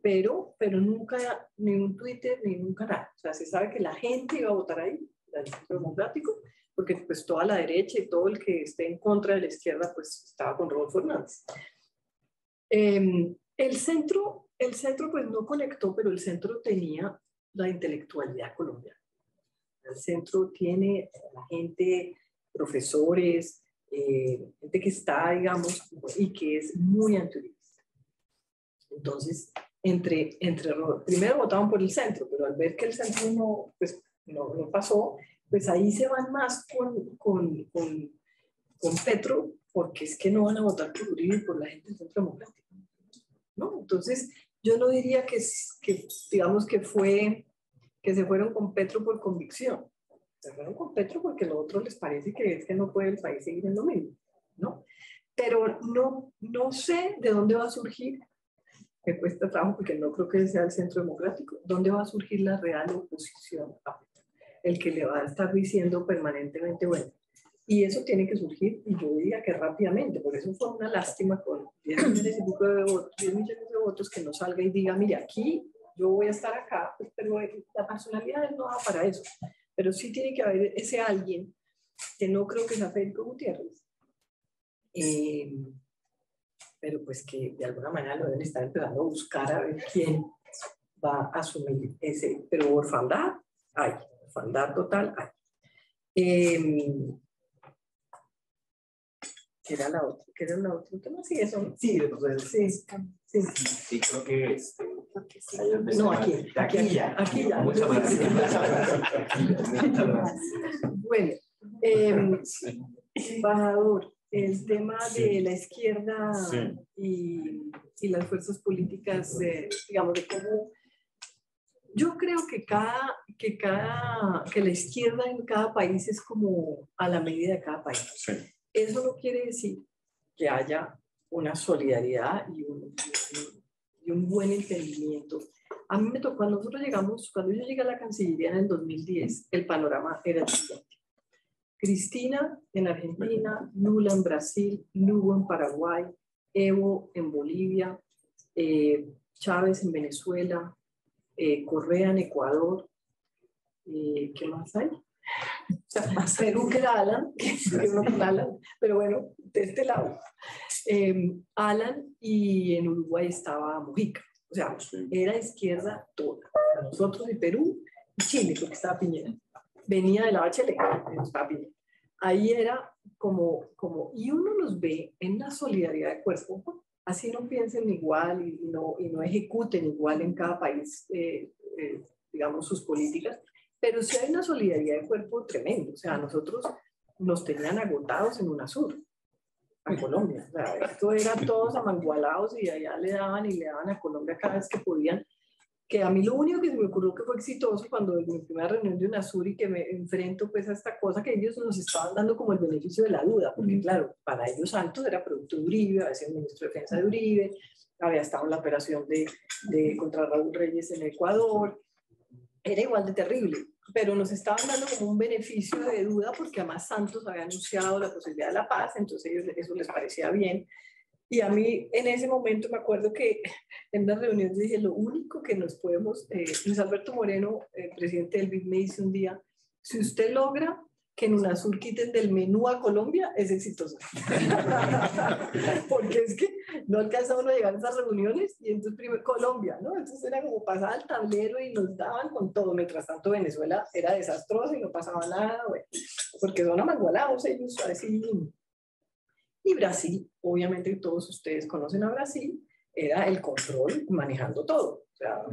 pero nunca, ni un Twitter, ni un canal. O sea, se sabe que la gente iba a votar ahí, el Centro Democrático, porque pues toda la derecha y todo el que esté en contra de la izquierda, pues estaba con Rodolfo Hernández. El centro pues no conectó, pero el centro tenía la intelectualidad colombiana. El centro tiene la gente, profesores, gente que está, digamos, y que es muy antiuribista. Entonces, primero votaban por el centro, pero al ver que el centro no pasó, pues ahí se van más con Petro, porque es que no van a votar por Uribe y por la gente del Centro Democrático, ¿no? Entonces, yo no diría digamos que se fueron con Petro por convicción. Se fueron con Petro porque a lo otro les parece que es que no puede el país seguir en lo mismo, ¿no? Pero no sé de dónde va a surgir, me cuesta trabajo porque no creo que sea el Centro Democrático, dónde va a surgir la real oposición a Petro, el que le va a estar diciendo permanentemente, bueno, y eso tiene que surgir, y yo diría que rápidamente, por eso fue una lástima con 10 millones de votos que no salga y diga, mire, aquí yo voy a estar acá, pues, pero la personalidad no va para eso. Pero sí tiene que haber ese alguien, que no creo que sea Federico Gutiérrez, pero pues que de alguna manera lo deben estar empezando a buscar a ver quién va a asumir ese. Pero orfandad hay, orfandad total hay. ¿Qué era la otra? ¿Qué era la otra? Sí, eso, ¿no? Sí, entonces, sí, creo que no, aquí ya. Muchas gracias. Bueno, embajador, el tema de la izquierda y las fuerzas políticas, digamos, de cómo yo creo que la izquierda en cada país es como a la medida de cada país. Sí. Eso no quiere decir que haya una solidaridad y un buen entendimiento. A mí me tocó, cuando yo llegué a la Cancillería en el 2010, el panorama era el siguiente. Cristina en Argentina, Lula en Brasil, Lugo en Paraguay, Evo en Bolivia, Chávez en Venezuela, Correa en Ecuador, ¿qué más hay? O sea, Perú que era Alan, pero bueno, de este lado. Alan, y en Uruguay estaba Mujica. O sea, era izquierda toda. Nosotros y Perú y Chile, porque estaba Piñera. Venía de la Bachelet, estaba Piñera. Ahí era y uno los ve en una solidaridad de cuerpo, así no piensen igual y no ejecuten igual en cada país, digamos, sus políticas, pero sí hay una solidaridad de cuerpo tremendo. O sea, nosotros nos tenían agotados en UNASUR, a Colombia. O sea, esto eran todos amangualados y allá le daban a Colombia cada vez que podían. Que a mí lo único que se me ocurrió que fue exitoso cuando en mi primera reunión de UNASUR y que me enfrento pues a esta cosa que ellos nos estaban dando como el beneficio de la duda, porque claro, para ellos Santos era producto de Uribe, había sido ministro de Defensa de Uribe, había estado en la operación de contra Raúl Reyes en Ecuador, era igual de terrible, pero nos estaban dando como un beneficio de duda porque además Santos había anunciado la posibilidad de la paz, entonces ellos eso les parecía bien. Y a mí en ese momento me acuerdo que en una reunión dije, lo único que nos podemos, Luis Alberto Moreno, presidente del BID, me dice un día, si usted logra que en UNASUR quiten del menú a Colombia, es exitoso. Porque es que no alcanza uno a llegar a esas reuniones y entonces primero Colombia, ¿no? Entonces era como pasar al tablero y nos daban con todo. Mientras tanto Venezuela era desastrosa y no pasaba nada, bueno, porque son amangualados ellos así. Y Brasil, obviamente todos ustedes conocen a Brasil, era el control manejando todo. O sea,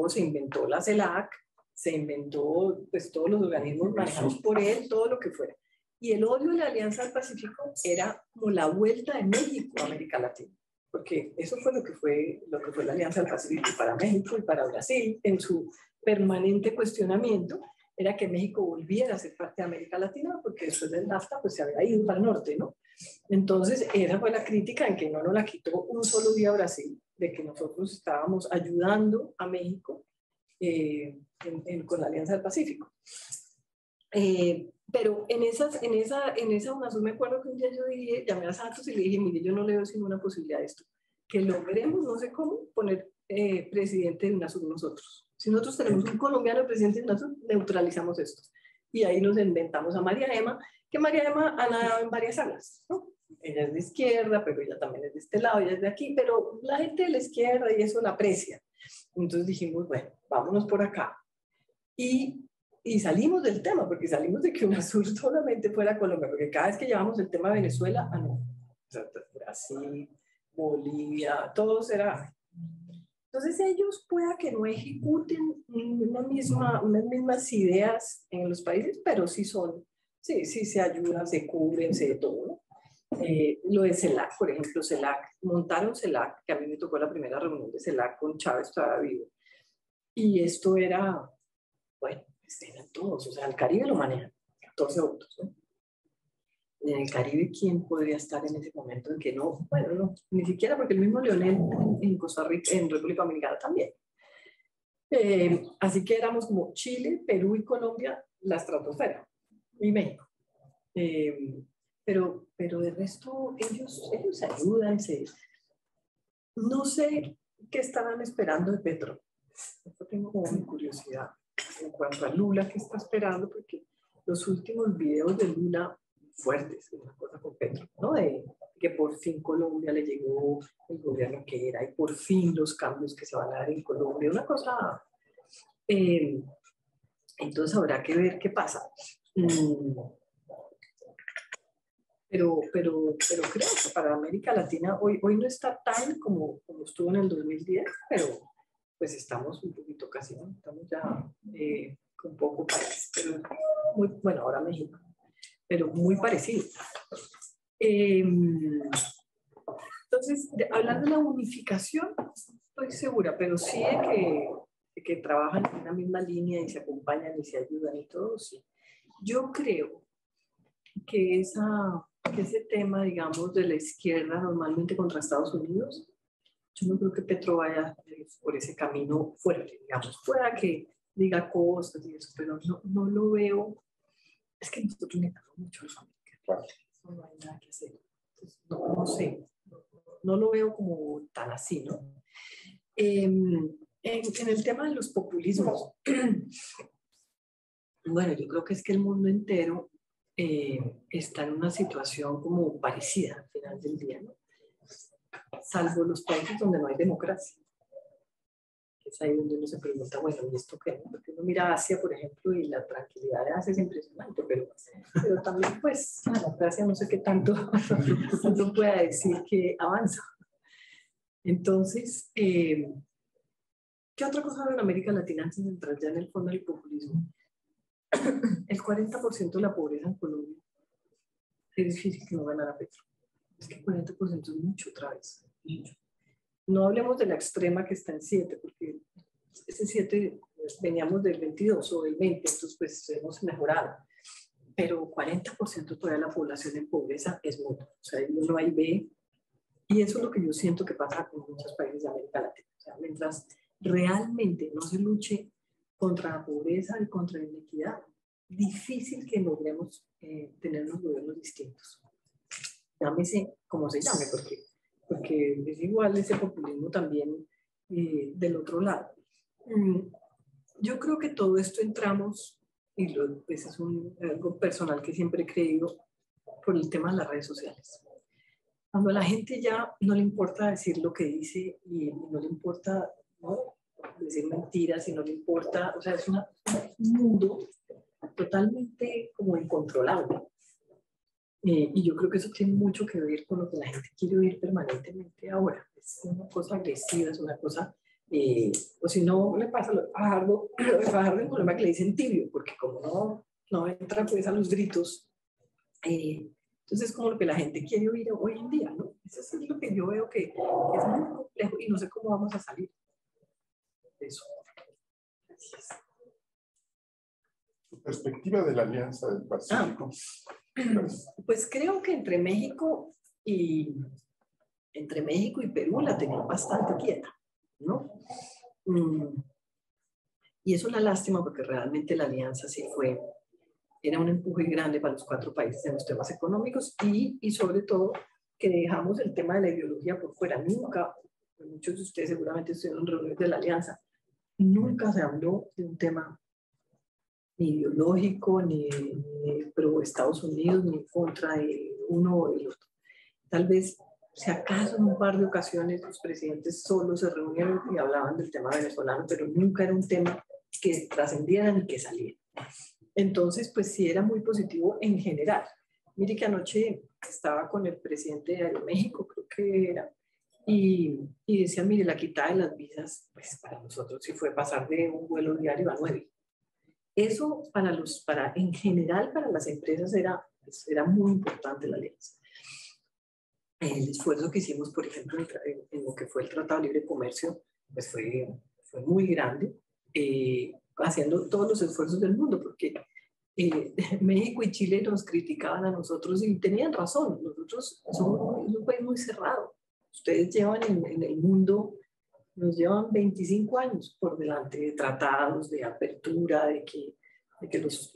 se inventó la CELAC, se inventó pues todos los organismos manejados por él, todo lo que fuera. Y el odio de la Alianza del Pacífico era como la vuelta de México a América Latina, porque eso fue lo que fue la Alianza del Pacífico para México y para Brasil en su permanente cuestionamiento, era que México volviera a ser parte de América Latina, porque después del NAFTA pues se había ido para el norte, ¿no? Entonces, esa fue la crítica en que no nos la quitó un solo día Brasil, de que nosotros estábamos ayudando a México con la Alianza del Pacífico. Pero en esa UNASUR me acuerdo que un día yo llamé a Santos y le dije, mire, yo no le veo ninguna posibilidad de esto, que logremos, no sé cómo, poner presidente de UNASUR nosotros. Si nosotros tenemos un colombiano presidente de UNASUR, neutralizamos esto. Y ahí nos inventamos a María Emma, que María Emma ha nadado en varias alas, ¿no? Ella es de izquierda, pero ella también es de este lado, ella es de aquí, pero la gente de la izquierda y eso la aprecia. Entonces dijimos, bueno, vámonos por acá. Y salimos del tema, porque salimos de que UNASUR solamente fuera Colombia, porque cada vez que llevamos el tema de Venezuela, no. O sea, Brasil, Bolivia, todos era... Entonces ellos pueda que no ejecuten unas mismas ideas en los países, pero sí se ayudan, se cubren, se todo, ¿no? Lo de CELAC, por ejemplo, montaron CELAC, que a mí me tocó la primera reunión de CELAC con Chávez todavía vivo. Y esto era, bueno, eran todos, o sea, el Caribe lo manejan, 14 votos, ¿no? En el Caribe, ¿quién podría estar en ese momento en que no? Bueno, no, ni siquiera, porque el mismo Leonel en Costa Rica, en República Dominicana también. Así que éramos como Chile, Perú y Colombia, la estratosfera, y México. Pero de resto, ellos se ayudan, no sé qué estaban esperando de Petro. Yo tengo como mi curiosidad en cuanto a Lula, ¿qué está esperando? Porque los últimos videos de Lula fuertes, una cosa con Petro, ¿no? De que por fin Colombia le llegó el gobierno que era y por fin los cambios que se van a dar en Colombia, una cosa... entonces habrá que ver qué pasa. Pero creo que para América Latina hoy no está tan como estuvo en el 2010, pero pues estamos un poquito casi, ¿no? Estamos ya con poco país, pero muy, bueno, ahora México, pero muy parecido. Entonces, hablando de la unificación, estoy segura, pero sí de que trabajan en una misma línea y se acompañan y se ayudan y todo, sí. Yo creo que ese tema, digamos, de la izquierda normalmente contra Estados Unidos, yo no creo que Petro vaya por ese camino fuerte, digamos. Pueda que diga cosas y eso, pero no lo veo. Es que nosotros necesitamos mucho los americanos. No hay nada que hacer. Entonces, no sé. No lo veo como tan así, ¿no? En el tema de los populismos, bueno, yo creo que es que el mundo entero está en una situación como parecida al final del día, ¿no? Salvo los países donde no hay democracia. Es ahí donde uno se pregunta, bueno, ¿y esto qué? Porque uno mira Asia, por ejemplo, y la tranquilidad de Asia es impresionante, pero también, pues, la Asia no sé qué tanto uno pueda decir que avanza. Entonces, ¿qué otra cosa en América Latina antes de entrar ya en el fondo del populismo? El 40% de la pobreza en Colombia es difícil que no ganara Petro. Es que el 40% es mucho otra vez. Mucho. No hablemos de la extrema que está en 7, porque ese 7 veníamos del 22 o del 20, entonces pues hemos mejorado. Pero 40% todavía de la población en pobreza es mucho. O sea, uno ahí ve, y eso es lo que yo siento que pasa en muchos países de América Latina. O sea, mientras realmente no se luche contra la pobreza y contra la inequidad, difícil que logremos tener unos gobiernos distintos. Llámese como se llame, porque es igual ese populismo también del otro lado. Yo creo que todo esto entramos, y pues es algo personal que siempre he creído, por el tema de las redes sociales. Cuando a la gente ya no le importa decir lo que dice y no le importa, ¿no?, decir mentiras y no le importa, o sea, es un mundo totalmente como incontrolable. Y yo creo que eso tiene mucho que ver con lo que la gente quiere oír permanentemente ahora. Es una cosa agresiva, es una cosa, o si no le pasa a Fajardo el problema que le dicen tibio, porque como no entra pues a los gritos, entonces es como lo que la gente quiere oír hoy en día, ¿no? Eso es lo que yo veo que es muy complejo y no sé cómo vamos a salir de eso. Gracias. Tu perspectiva de la Alianza del Pacífico. Pues creo que entre México y Perú la tenían bastante quieta, ¿no? Y eso es una lástima porque realmente la alianza sí era un empuje grande para los 4 países en los temas económicos y sobre todo que dejamos el tema de la ideología por fuera. Nunca, muchos de ustedes seguramente estuvieron en reuniones de la alianza, nunca se habló de un tema ni ideológico, ni pro Estados Unidos, ni contra de uno o del otro. Tal vez, si acaso en un par de ocasiones los presidentes solo se reunieron y hablaban del tema venezolano, pero nunca era un tema que trascendiera ni que saliera. Entonces, pues sí era muy positivo en general. Mire que anoche estaba con el presidente de Aeroméxico, creo que era, y decía, mire, la quitada de las visas, pues para nosotros sí fue pasar de un vuelo diario a 9. Eso en general para las empresas era muy importante la alianza. El esfuerzo que hicimos, por ejemplo, en lo que fue el Tratado de Libre Comercio, pues fue muy grande, haciendo todos los esfuerzos del mundo, porque México y Chile nos criticaban a nosotros y tenían razón. Nosotros somos un país muy cerrado. Ustedes llevan en el mundo, nos llevan 25 años por delante de tratados, de apertura, de que los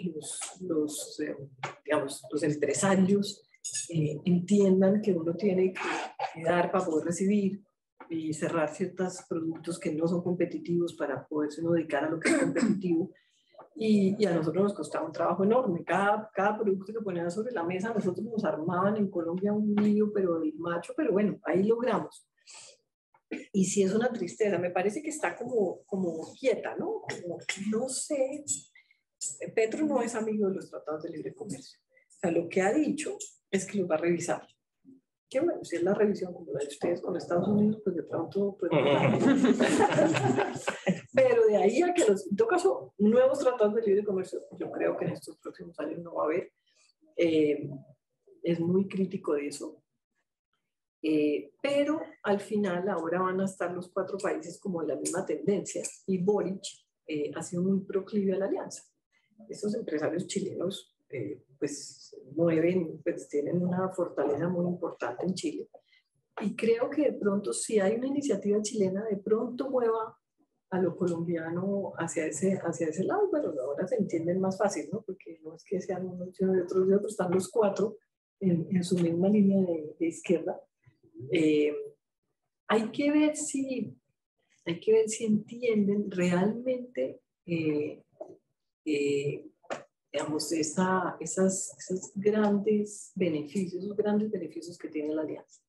empresarios entiendan que uno tiene que dar para poder recibir y cerrar ciertos productos que no son competitivos para poderse uno dedicar a lo que es competitivo. Y a nosotros nos costaba un trabajo enorme. Cada producto que ponían sobre la mesa, nosotros nos armaban en Colombia un lío, pero el macho, pero bueno, ahí logramos. Y sí es una tristeza, me parece que está como quieta, ¿no? No sé, Petro no es amigo de los tratados de libre comercio. O sea, lo que ha dicho es que los va a revisar. Qué bueno, si es la revisión como la de ustedes con Estados Unidos, pues de pronto... Pues, pero de ahí a que en todo caso, nuevos tratados de libre comercio, yo creo que en estos próximos años no va a haber. Es muy crítico de eso. Pero al final ahora van a estar los 4 países como de la misma tendencia y Boric ha sido muy proclive a la alianza. Estos empresarios chilenos pues tienen una fortaleza muy importante en Chile y creo que de pronto si hay una iniciativa chilena de pronto mueva a lo colombiano hacia ese lado. Bueno, ahora se entienden más fácil, ¿no? Porque no es que sean unos de otros, están los 4 en su misma línea de izquierda. Hay que ver si entienden realmente digamos, esos grandes beneficios que tiene la alianza.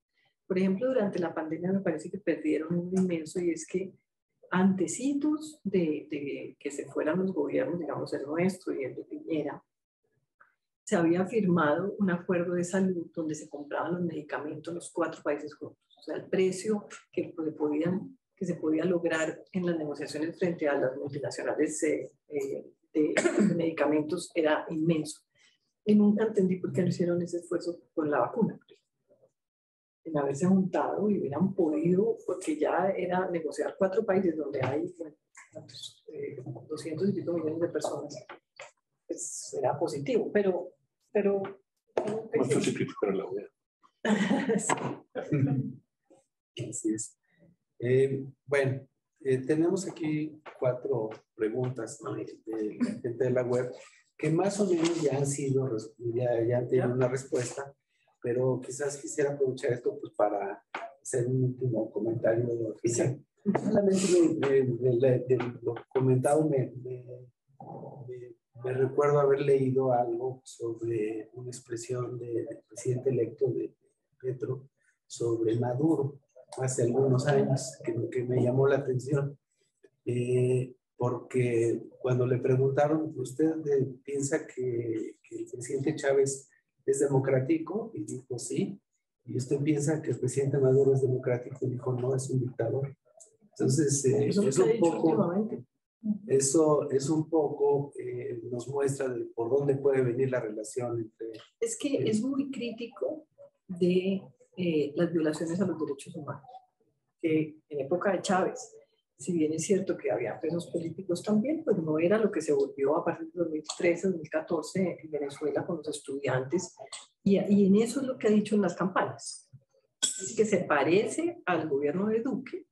Por ejemplo, durante la pandemia me parece que perdieron un inmenso y es que antecitos de que se fueran los gobiernos, digamos el nuestro y el de Piñera, se había firmado un acuerdo de salud donde se compraban los medicamentos los 4 países juntos. O sea, el precio que se podía lograr en las negociaciones frente a las multinacionales de medicamentos era inmenso. Y nunca entendí por qué no hicieron ese esfuerzo con la vacuna. En haberse juntado y hubieran podido, porque ya era negociar 4 países donde hay 200 y pico millones de personas, pues era positivo, pero Más fácil criticar a la OEA. Así es. Bueno, tenemos aquí 4 preguntas, ¿no?, de la gente de la web, que más o menos ya han sido, ya tienen una respuesta, pero quizás quisiera aprovechar esto pues, para hacer un último comentario final. Solamente de lo comentado me recuerdo haber leído algo sobre una expresión del presidente electo de Petro sobre Maduro hace algunos años que me llamó la atención, porque cuando le preguntaron, ¿usted piensa que el presidente Chávez es democrático? Y dijo sí. ¿Y usted piensa que el presidente Maduro es democrático? Y dijo no, es un dictador. Entonces, eso es un poco, nos muestra por dónde puede venir la relación entre... Es que es muy crítico de las violaciones a los derechos humanos, que en época de Chávez, si bien es cierto que había presos políticos también, pues no era lo que se volvió a partir de 2013, 2014 en Venezuela con los estudiantes, y en eso es lo que ha dicho en las campañas. Es que se parece al gobierno de Duque,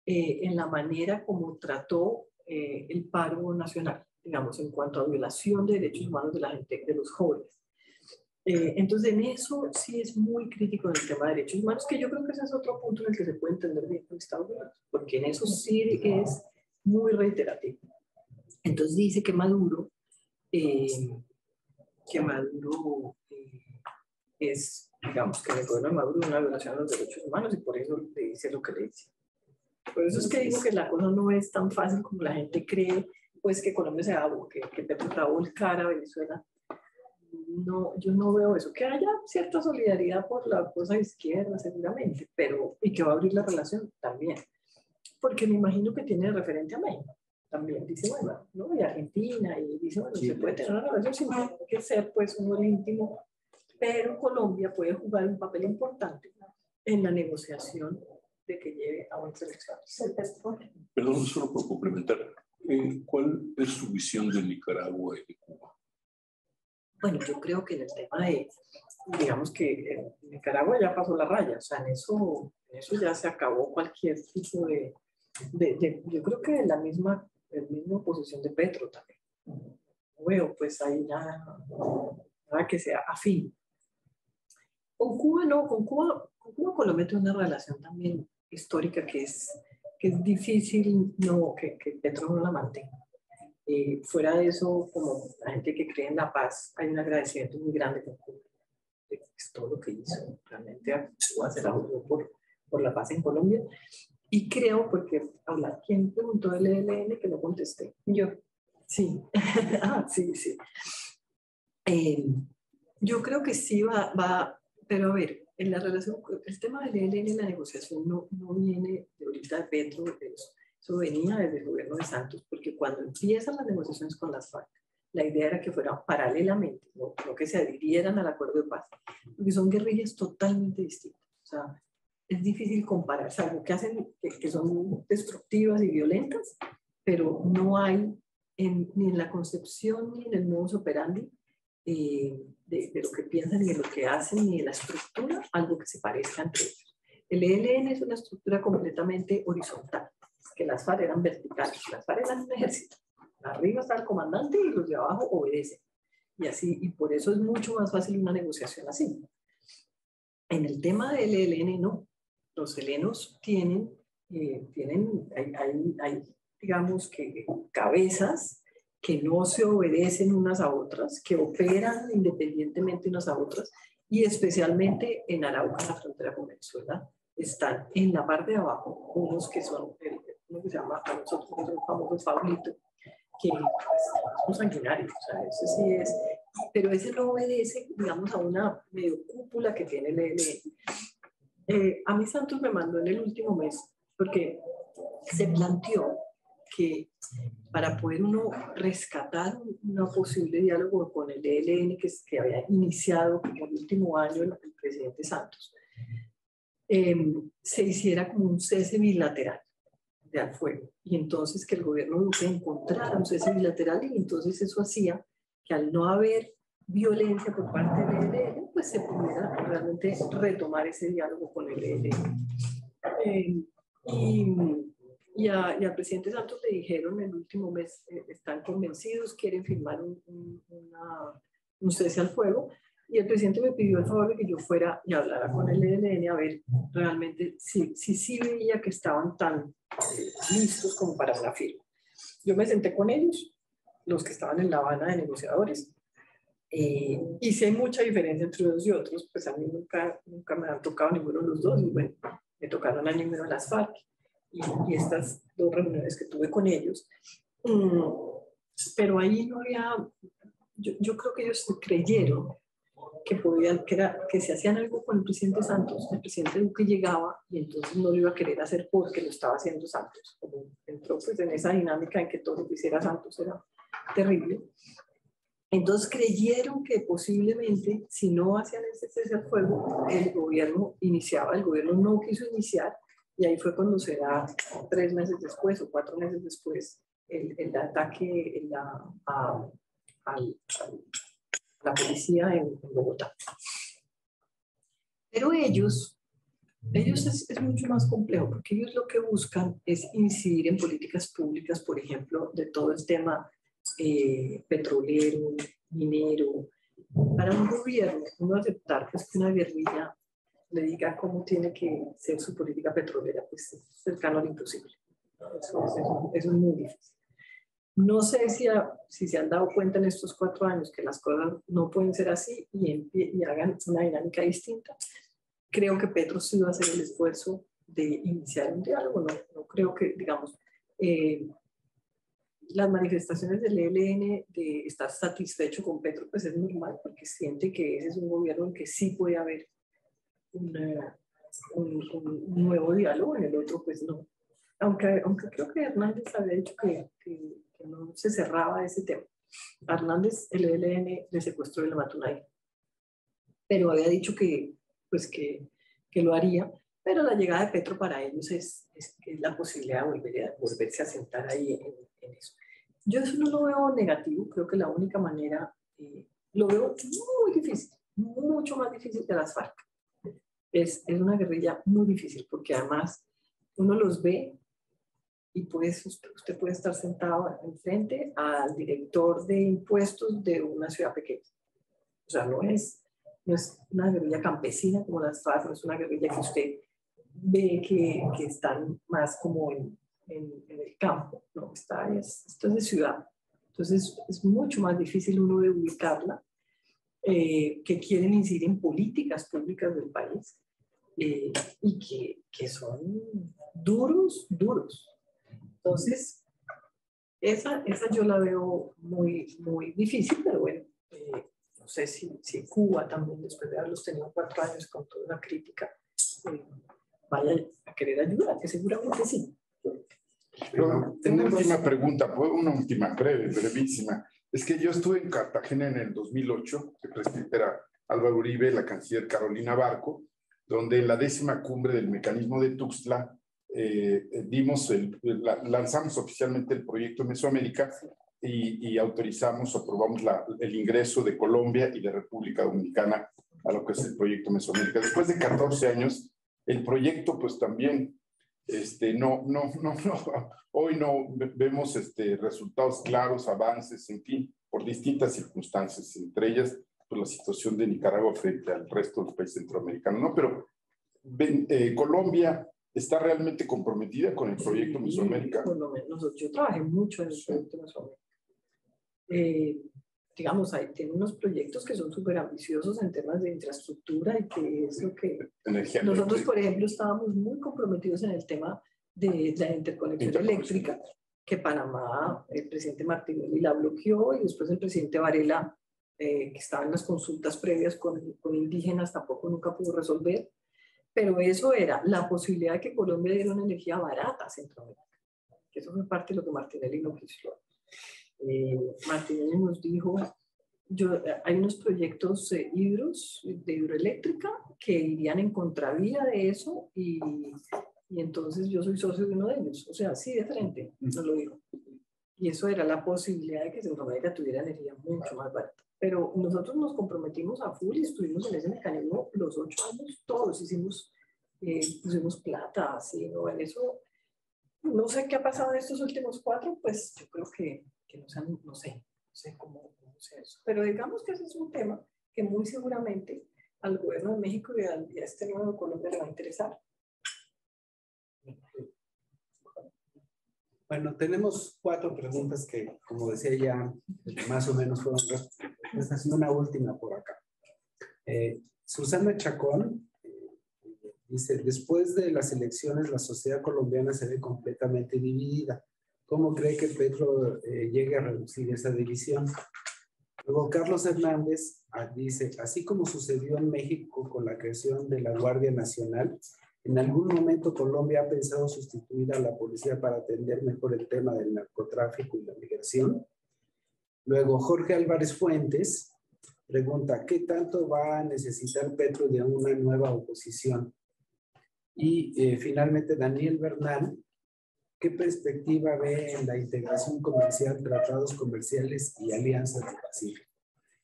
en la manera como trató el paro nacional, digamos, en cuanto a violación de derechos humanos de la gente, de los jóvenes. Entonces, en eso sí es muy crítico en el tema de derechos humanos, que yo creo que ese es otro punto en el que se puede entender bien con Estados Unidos, porque en eso sí es muy reiterativo. Entonces dice que Maduro, es, digamos, que el gobierno de Maduro es una violación de los derechos humanos y por eso le dice lo que le dice. Por eso es que digo que la cosa no es tan fácil como la gente cree, pues que Colombia se va, que Petro va a volcar a Venezuela. No, yo no veo eso. Que haya cierta solidaridad por la cosa izquierda, seguramente, pero y que va a abrir la relación también. Porque me imagino que tiene referente a México. También dice, bueno, ¿no? Y Argentina, y dice, bueno, sí, se puede tener una relación sin tener que ser, pues, uno el íntimo, pero Colombia puede jugar un papel importante en la negociación de que lleve a unas elecciones. Perdón, solo por complementar, ¿cuál es su visión de Nicaragua y de Cuba? Bueno, yo creo que en el tema de, digamos que Nicaragua ya pasó la raya, o sea, en eso ya se acabó cualquier tipo de yo creo que la misma posición de Petro también. Bueno, pues ahí nada que sea afín. Con Cuba no, con Cuba Colombia tiene una relación también histórica que es difícil que Petro no la mantenga. Fuera de eso, como la gente que cree en la paz, hay un agradecimiento muy grande con Cuba. Es todo lo que hizo. Realmente Cuba se la jugó por la paz en Colombia. Y creo, porque ¿quién preguntó del ELN que no contesté? Yo. Sí. Sí. Yo creo que sí va, pero a ver, en la relación, el tema del ELN en la negociación no viene de ahorita de Petro, eso venía desde el gobierno de Santos, porque cuando empiezan las negociaciones con las FARC, la idea era que fueran paralelamente, no que se adhirieran al acuerdo de paz, porque son guerrillas totalmente distintas. O sea, es difícil comparar, algo que hacen, que son destructivas y violentas, pero no hay ni en la concepción ni en el modus operandi de lo que piensan, ni de lo que hacen, ni de la estructura, algo que se parezca entre ellos. El ELN es una estructura completamente horizontal, que las FARC eran verticales, las FARC eran un ejército. Arriba está el comandante y los de abajo obedecen. Y así, y por eso es mucho más fácil una negociación así. En el tema del ELN, no. Los helenos tienen digamos que cabezas que no se obedecen unas a otras, que operan independientemente unas a otras, y especialmente en Arauca, en la frontera con Venezuela, están en la parte de abajo unos que son uno que se llama, a nosotros el famoso Pablito, que es un sanguinario, o sea, ese sí es, pero ese no obedece, digamos, a una medio cúpula que tiene el ELN. A mí Santos me mandó en el último mes, porque se planteó que para poder uno rescatar un posible diálogo con el ELN que había iniciado como el último año el presidente Santos, se hiciera como un cese bilateral de al fuego. Y entonces que el gobierno Duque encontrara un cese bilateral y entonces eso hacía que al no haber violencia por parte del ELN, pues se pudiera realmente retomar ese diálogo con el ELN. Y al presidente Santos le dijeron el último mes, están convencidos, quieren firmar un cese al fuego, y el presidente me pidió el favor de que yo fuera y hablara con el ELN a ver realmente si veía que estaban tan listos como para una firma. Yo me senté con ellos, los que estaban en La Habana de negociadores, y si hay mucha diferencia entre unos y otros, pues a mí nunca me han tocado ninguno de los dos, y bueno, me tocaron a ninguno de las FARC. Y estas dos reuniones que tuve con ellos, pero ahí no había, yo creo que ellos creyeron que si hacían algo con el presidente Santos, el presidente Duque llegaba y entonces no lo iba a querer hacer porque lo estaba haciendo Santos. Como entró pues en esa dinámica en que todo lo que hiciera Santos era terrible. Entonces creyeron que posiblemente si no hacían ese cese al fuego, el gobierno iniciaba, el gobierno no quiso iniciar. Y ahí fue cuando se da 3 meses después o 4 meses después el ataque a la policía en Bogotá. Pero ellos es mucho más complejo porque ellos lo que buscan es incidir en políticas públicas, por ejemplo, de todo el tema petrolero, minero. Para un gobierno, uno aceptar pues, que una guerrilla le diga cómo tiene que ser su política petrolera, pues es cercano al imposible. Eso es muy difícil. No sé si se han dado cuenta en estos 4 años que las cosas no pueden ser así y hagan una dinámica distinta. Creo que Petro sí va a hacer el esfuerzo de iniciar un diálogo. No creo que, digamos, las manifestaciones del ELN de estar satisfecho con Petro, pues es normal, porque siente que ese es un gobierno en que sí puede haber un nuevo diálogo, en el otro pues no. Aunque creo que Hernández había dicho que no se cerraba ese tema. A Hernández, el ELN le secuestró y le mató a nadie. Pero había dicho que lo haría, pero la llegada de Petro para ellos es la posibilidad de volverse a sentar ahí en eso. Yo eso no lo veo negativo, creo que la única manera, lo veo muy difícil, mucho más difícil que las FARC. Es una guerrilla muy difícil porque además uno los ve y pues usted puede estar sentado enfrente al director de impuestos de una ciudad pequeña. O sea, no es una guerrilla campesina como las FARC, no es una guerrilla que usted ve que están más como en el campo, ¿no? Esto es de ciudad. Entonces es mucho más difícil uno de ubicarla, que quieren incidir en políticas públicas del país y que son duros. Entonces, esa yo la veo muy, muy difícil, pero bueno, no sé si Cuba también, después de haberlos tenido 4 años con toda la crítica, vaya a querer ayudar, que seguramente sí. Pero, una última pregunta, una última, brevísima. Es que yo estuve en Cartagena en el 2008, el presidente era Álvaro Uribe, la canciller Carolina Barco, donde en la 10ª cumbre del mecanismo de Tuxtla lanzamos oficialmente el proyecto Mesoamérica y aprobamos el ingreso de Colombia y de República Dominicana a lo que es el proyecto Mesoamérica. Después de 14 años, el proyecto pues también hoy no vemos resultados claros, avances, en fin, por distintas circunstancias, entre ellas pues, la situación de Nicaragua frente al resto de los países centroamericanos, ¿no? Pero Colombia está realmente comprometida con el proyecto Mesoamérica. Por lo menos, yo trabajé mucho en el proyecto Mesoamérica. Digamos, tiene unos proyectos que son súper ambiciosos en temas de infraestructura y que es lo que... Energía nosotros, por ejemplo, estábamos muy comprometidos en el tema de la interconexión eléctrica, que Panamá, el presidente Martinelli la bloqueó y después el presidente Varela, que estaba en las consultas previas con indígenas, tampoco nunca pudo resolver. Pero eso era la posibilidad de que Colombia diera una energía barata a Centroamérica. Eso fue parte de lo que Martinelli no quiso. Martinelli nos dijo, hay unos proyectos de hidroeléctrica que irían en contravía de eso y entonces yo soy socio de uno de ellos. O sea, así de frente, nos lo dijo. Y eso era la posibilidad de que Centroamérica tuviera energía mucho más barata. Pero nosotros nos comprometimos a full y estuvimos en ese mecanismo los 8 años, todos pusimos plata, así, ¿no? En eso, no sé qué ha pasado en estos últimos 4, pues yo creo que no sé cómo sea eso. Pero digamos que ese es un tema que muy seguramente al gobierno de México y a este nuevo Colombia le va a interesar. Bueno, tenemos 4 preguntas que, como decía ya, más o menos fueron respuestas. Una última por acá. Susana Chacón dice, después de las elecciones la sociedad colombiana se ve completamente dividida. ¿Cómo cree que Petro llegue a reducir esa división? Luego Carlos Hernández dice, así como sucedió en México con la creación de la Guardia Nacional, ¿en algún momento Colombia ha pensado sustituir a la policía para atender mejor el tema del narcotráfico y la migración? Luego Jorge Álvarez Fuentes pregunta, ¿qué tanto va a necesitar Petro de una nueva oposición? Y finalmente Daniel Bernal, ¿qué perspectiva ve en la integración comercial, tratados comerciales y alianzas de Pacífico?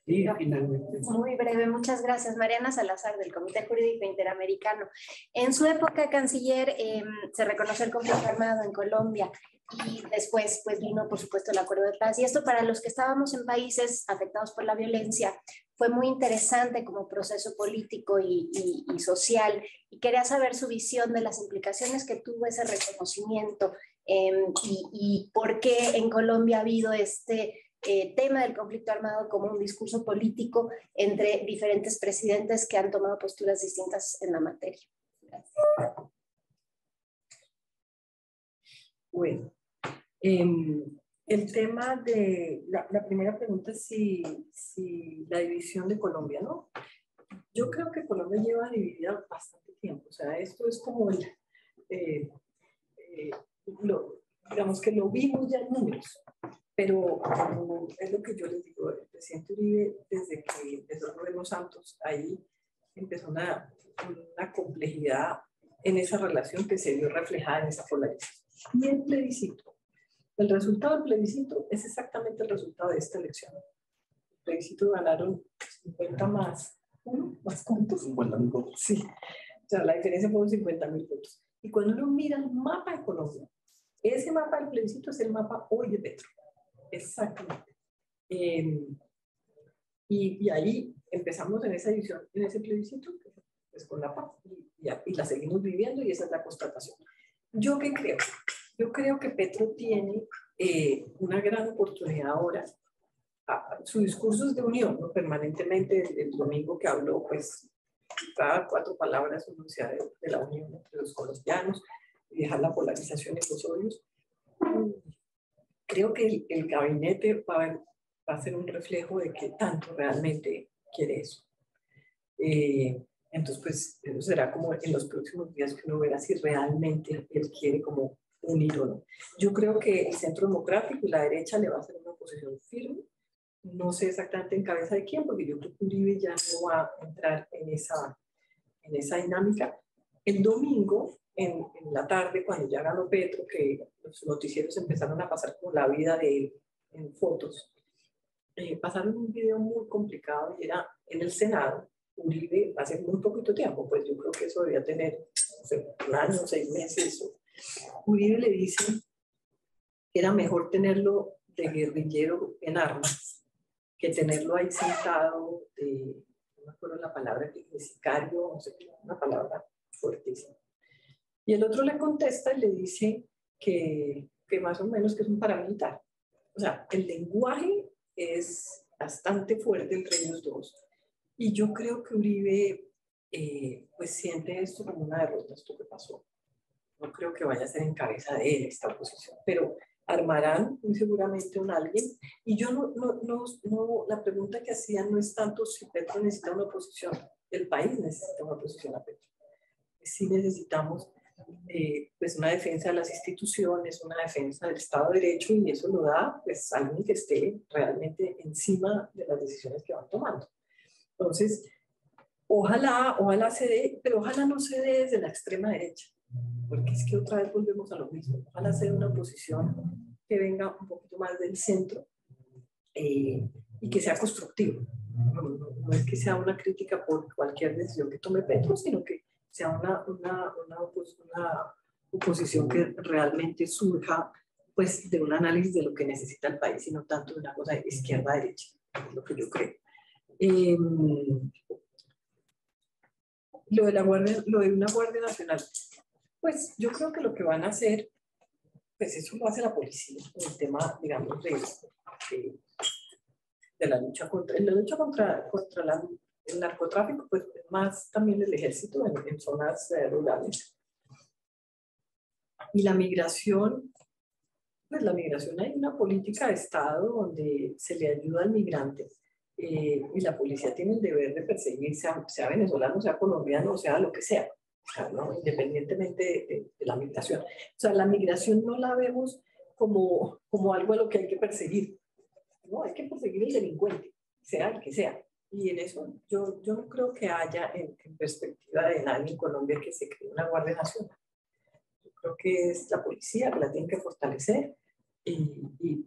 Y finalmente... Muy breve, muchas gracias. Mariana Salazar, del Comité Jurídico Interamericano. En su época, canciller, se reconoció el conflicto armado en Colombia y después pues vino, por supuesto, el acuerdo de paz. Y esto para los que estábamos en países afectados por la violencia fue muy interesante como proceso político y social. Y quería saber su visión de las implicaciones que tuvo ese reconocimiento y por qué en Colombia ha habido este tema del conflicto armado como un discurso político entre diferentes presidentes que han tomado posturas distintas en la materia. Gracias. Bueno, el tema de la primera pregunta es si la división de Colombia, ¿no? Yo creo que Colombia lleva dividida bastante tiempo. O sea, esto es como digamos que lo vimos ya en números. Pero es lo que yo les digo, el presidente Uribe, desde que empezó Rodrigo Santos, ahí empezó una complejidad en esa relación que se vio reflejada en esa polarización. Y el plebiscito, el resultado del plebiscito es exactamente el resultado de esta elección. El plebiscito ganaron 50 más puntos. 50.000 votos. Sí, o sea, la diferencia fueron 50.000 votos. Y cuando uno mira el mapa de Colombia, ese mapa del plebiscito es el mapa hoy de Petro. Exactamente. Y ahí empezamos en esa edición, en ese plebiscito, pues con la paz, y la seguimos viviendo y esa es la constatación. ¿Yo qué creo? Yo creo que Petro tiene una gran oportunidad ahora. Su discurso es de unión, ¿no? Permanentemente, el domingo que habló, pues cada 4 palabras anuncia de la unión entre los colombianos y dejar la polarización y los odios. Creo que el gabinete va a ser un reflejo de qué tanto realmente quiere eso. Entonces, pues, eso será como en los próximos días que uno verá si realmente él quiere como unir o no. Yo creo que el Centro Democrático y la derecha le va a hacer una oposición firme. No sé exactamente en cabeza de quién, porque yo creo que Uribe ya no va a entrar en esa dinámica. El domingo, en la tarde, cuando ya ganó Petro, que los noticieros empezaron a pasar como la vida de él en fotos, pasaron un video muy complicado y era en el Senado. Uribe, hace muy poquito tiempo, pues yo creo que eso debía tener, no sé, 1 año, 6 meses. Uribe le dice que era mejor tenerlo de guerrillero en armas que tenerlo ahí sentado no me acuerdo la palabra, de sicario, no sé, una palabra fuertísima. Y el otro le contesta y le dice que más o menos que es un paramilitar. O sea, el lenguaje es bastante fuerte entre ellos dos. Y yo creo que Uribe pues siente esto como una derrota, esto que pasó. no creo que vaya a ser en cabeza de él esta oposición, pero armarán muy seguramente un alguien. Y yo la pregunta que hacían no es tanto si Petro necesita una oposición, el país necesita una oposición a Petro. Sí necesitamos pues una defensa de las instituciones, una defensa del Estado de Derecho, y eso lo da pues alguien que esté realmente encima de las decisiones que van tomando. Entonces, ojalá se dé, pero ojalá no se dé desde la extrema derecha, porque es que otra vez volvemos a lo mismo. Ojalá sea una oposición que venga un poquito más del centro y que sea constructiva. No es que sea una crítica por cualquier decisión que tome Petro, sino que sea una oposición que realmente surja pues, de un análisis de lo que necesita el país y no tanto de una cosa de izquierda-derecha, es lo que yo creo. Lo de una Guardia Nacional, pues yo creo que lo que van a hacer, pues eso lo hace la policía, el tema, digamos, de la lucha contra el narcotráfico, pues más también el ejército en zonas rurales. Y la migración, pues la migración hay una política de Estado donde se le ayuda al migrante y la policía tiene el deber de perseguir, sea venezolano, sea colombiano, sea lo que sea, ¿no? Independientemente de la migración. O sea, la migración no la vemos como algo a lo que hay que perseguir, ¿no? Hay que perseguir al delincuente, sea el que sea. Y en eso yo no creo que haya en perspectiva de nadie en Colombia que se cree una Guardia Nacional. Yo creo que es la policía que la tiene que fortalecer y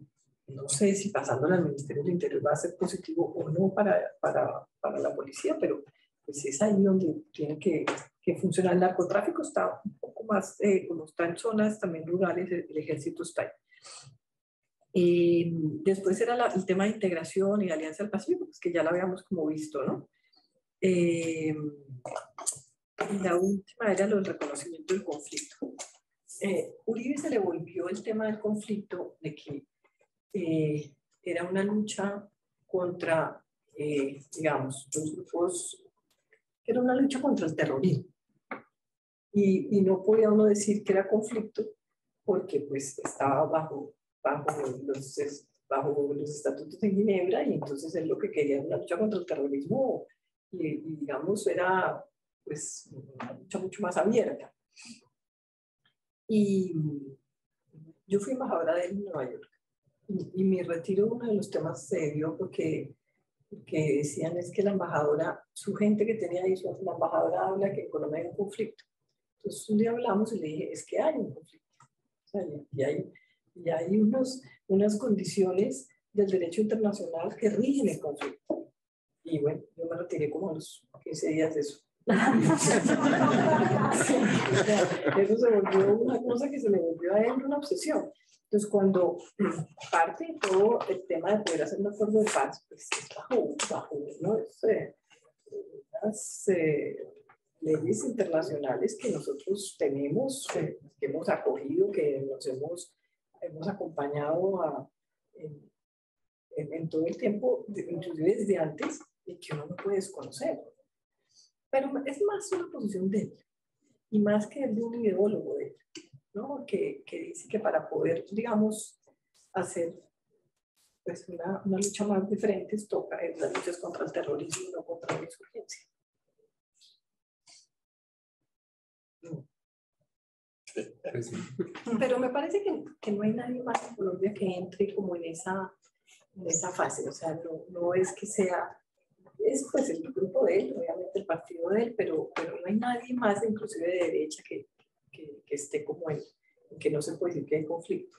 no sé si pasándola al Ministerio del Interior va a ser positivo o no para la policía, pero pues es ahí donde tiene que funcionar. El narcotráfico está un poco más, como está en zonas también rurales, el ejército está ahí. Después era el tema de integración y alianza del Pacífico, pues que ya lo habíamos como visto, ¿no? Y la última era el reconocimiento del conflicto. Uribe se le volvió el tema del conflicto de que era una lucha contra, digamos, los grupos, era una lucha contra el terrorismo. Y no podía uno decir que era conflicto porque pues estaba bajo los estatutos de Ginebra, y entonces él lo que quería era una lucha contra el terrorismo y digamos era pues una lucha mucho más abierta. Y yo fui embajadora de él en Nueva York y mi retiro, uno de los temas se dio porque decían es que la embajadora, su gente que tenía ahí, la embajadora habla que en Colombia hay un conflicto. Entonces un día hablamos y le dije, es que hay un conflicto. O sea, y hay unas condiciones del derecho internacional que rigen el conflicto. Y bueno, yo me retiré como a los 15 días de eso. Eso se volvió una cosa que se le volvió a él una obsesión. Entonces, cuando parte todo el tema de poder hacer un acuerdo de paz, pues es bajo ¿no? Las leyes internacionales que nosotros tenemos, que hemos acogido, que nos hemos acompañado en todo el tiempo, inclusive desde antes, y que uno no puede desconocer. Pero es más una posición de él, y más que de un ideólogo de él, ¿no? Que dice que para poder, digamos, hacer pues una lucha más de frentes toca en las luchas contra el terrorismo y no contra la insurgencia. Pero me parece que no hay nadie más en Colombia que entre como en esa fase. O sea, no es que sea, es pues el grupo de él, obviamente el partido de él, pero no hay nadie más, inclusive de derecha, que esté como en que no se puede decir que hay conflicto.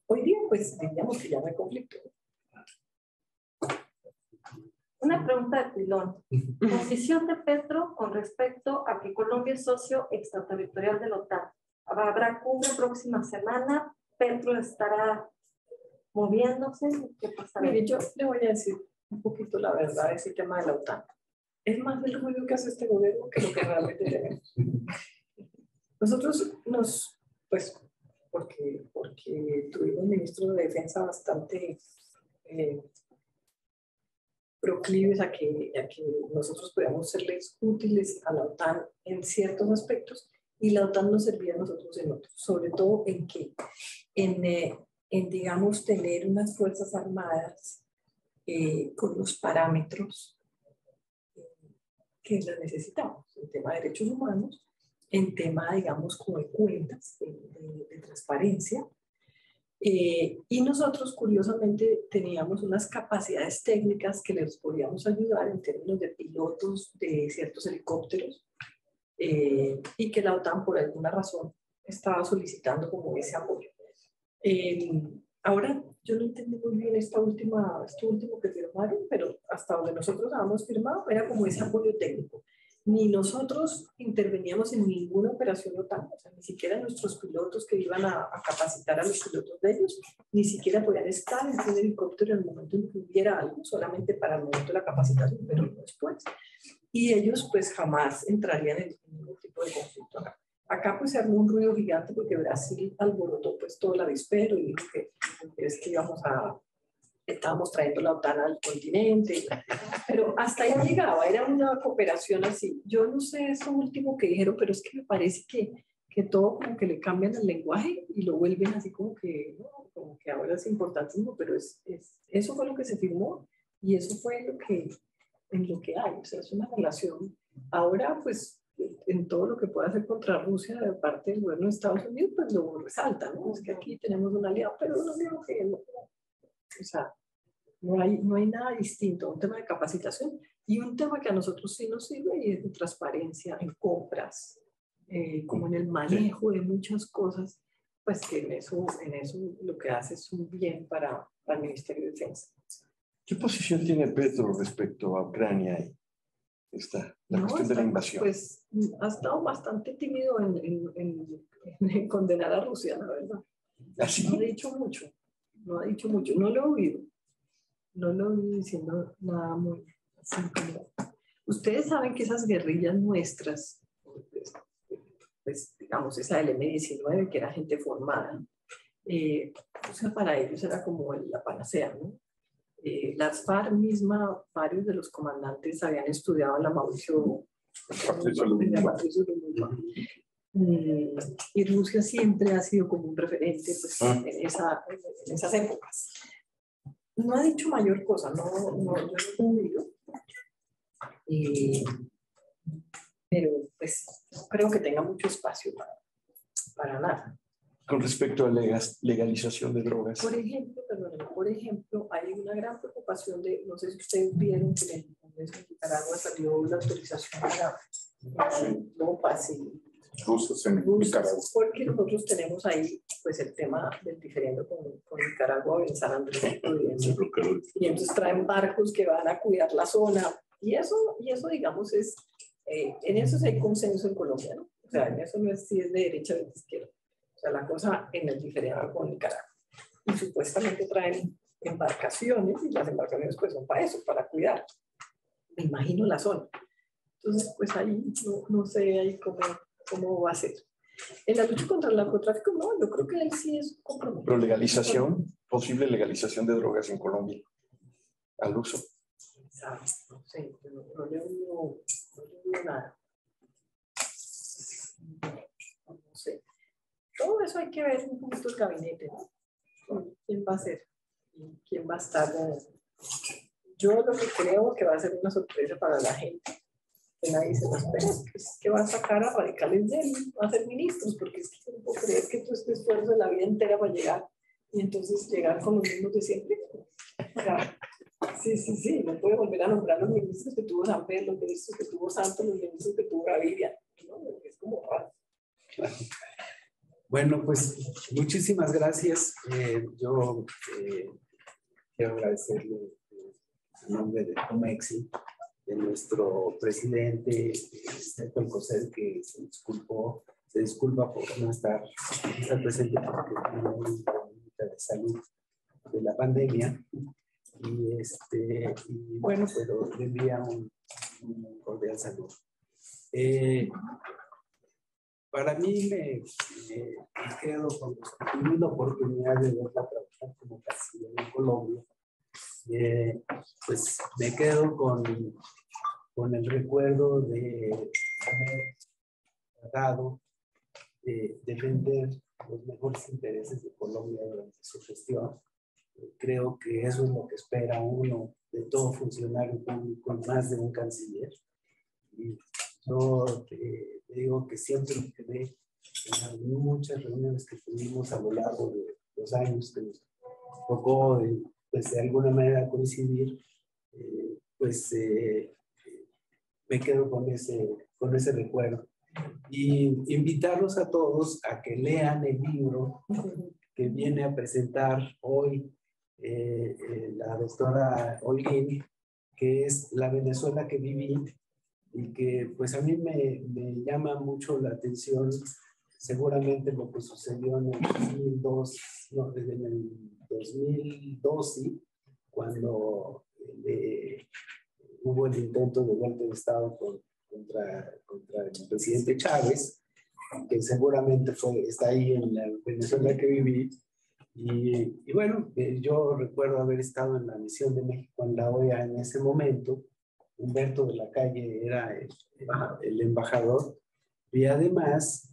Hoy día, pues diríamos que ya no hay conflicto. Una pregunta de pilón. Posición de Petro con respecto a que Colombia es socio extraterritorial de la OTAN. Habrá cumbre próxima semana. Petro estará moviéndose. ¿Qué pasará? Mire, yo le voy a decir un poquito la verdad de ese tema de la OTAN. Es más el ruido que hace este gobierno que lo que realmente tenemos. Nosotros pues, porque tuvimos un ministro de Defensa bastante proclives a que nosotros podamos serles útiles a la OTAN en ciertos aspectos, y la OTAN nos servía a nosotros en otros, sobre todo en que, en digamos, tener unas fuerzas armadas con los parámetros que las necesitamos, en tema de derechos humanos, en tema, digamos, como de cuentas, de transparencia. Y nosotros, curiosamente, teníamos unas capacidades técnicas que les podíamos ayudar en términos de pilotos de ciertos helicópteros, y que la OTAN, por alguna razón, estaba solicitando como ese apoyo. Ahora, yo no entendí muy bien esto último que firmaron, pero hasta donde nosotros habíamos firmado era como ese apoyo técnico. Ni nosotros interveníamos en ninguna operación OTAN, o sea, ni siquiera nuestros pilotos que iban a capacitar a los pilotos de ellos, ni siquiera podían estar en un helicóptero en el momento en que hubiera algo, solamente para el momento de la capacitación, pero no después. Y ellos pues jamás entrarían en ningún tipo de conflicto. Acá pues se armó un ruido gigante porque Brasil alborotó pues todo el avispero y dijo que es que estábamos trayendo la OTAN al continente, pero hasta ahí llegaba, era una cooperación así. Yo no sé eso último que dijeron, pero es que me parece que todo como que le cambian el lenguaje y lo vuelven así como que, ¿no? Como que ahora es importantísimo, pero eso fue lo que se firmó y eso fue en lo que hay, o sea, es una relación. Ahora pues en todo lo que pueda hacer contra Rusia de parte del gobierno de Estados Unidos, pues lo resalta, ¿no? Es que aquí tenemos un aliado, pero un aliado que no, o sea, no hay nada distinto, un tema de capacitación y un tema que a nosotros sí nos sirve y es de transparencia en compras, como en el manejo de muchas cosas, pues que en eso lo que hace es un bien para el Ministerio de Defensa. ¿Qué posición tiene Petro respecto a Ucrania y la cuestión de la invasión? Pues ha estado bastante tímido en condenar a Rusia, la verdad. ¿Así? No ha dicho mucho, no lo he oído. No lo he oído diciendo nada muy así como... Ustedes saben que esas guerrillas nuestras, pues digamos esa del M-19, que era gente formada, o sea, para ellos era como la panacea, ¿no? Las FARC misma, varios de los comandantes habían estudiado en la Mauricio y Rusia siempre ha sido como un referente pues, en esas épocas. No ha dicho mayor cosa, yo no he oído, pero pues no creo que tenga mucho espacio para nada. Con respecto a la legalización de drogas. Por ejemplo, hay una gran preocupación no sé si ustedes vieron que en el Congreso de Nicaragua salió la autorización para dopas y rusas en Nicaragua. Porque nosotros tenemos ahí pues el tema del diferendo con Nicaragua en San Andrés y Providencia. Y entonces traen barcos que van a cuidar la zona. Y eso digamos, en eso sí hay consenso en Colombia, ¿no? O sea, en eso no es si es de derecha o de izquierda. O sea, la cosa en el diferendo con Nicaragua. Y supuestamente traen embarcaciones, y las embarcaciones pues son para eso, para cuidar. Me imagino la zona. Entonces, pues ahí no sé ahí cómo va a ser. En la lucha contra el narcotráfico, no, yo creo que ahí sí es un compromiso. Pero legalización, posible legalización de drogas en Colombia, al uso. No sé, no le oigo nada. No sé. Todo eso hay que ver un poquito el gabinete, ¿no? ¿Quién va a ser? ¿Quién va a estar? Yo lo que creo que va a ser una sorpresa para la gente, que nadie se lo espera, es que va a sacar a radicales de él, va a ser ministros, porque es que no puedo creer que todo este esfuerzo de la vida entera va a llegar, y entonces llegar con los mismos de siempre. O sea, sí, no puede volver a nombrar los ministros que tuvo San Pedro, los ministros que tuvo Santos, los ministros que tuvo Gaviria, ¿no? Es como raro. Bueno, pues muchísimas gracias. Yo quiero agradecerle en nombre de Comexi, de nuestro presidente, Héctor Cosel, que se disculpa por no estar presente porque tiene un problema de salud de la pandemia. Y bueno, pero le envía un cordial saludo. Para mí me quedo con la oportunidad de verla trabajar como canciller en Colombia. Pues me quedo con el recuerdo de haber tratado defender los mejores intereses de Colombia durante su gestión. Creo que eso es lo que espera uno de todo funcionario público, más de un canciller. Y yo te digo que siempre me quedé en muchas reuniones que tuvimos a lo largo de los años que nos tocó pues, de alguna manera coincidir, me quedo con ese recuerdo. Y invitarlos a todos a que lean el libro que viene a presentar hoy la doctora Holguín, que es La Venezuela que viví, y que pues a mí me llama mucho la atención seguramente lo que sucedió en el 2002, no, en el 2012, cuando hubo el intento de golpe de Estado contra el presidente Chávez, que seguramente está ahí en la Venezuela que viví. Y bueno, yo recuerdo haber estado en la misión de México en la OEA en ese momento. Humberto de la Calle era el embajador, y además,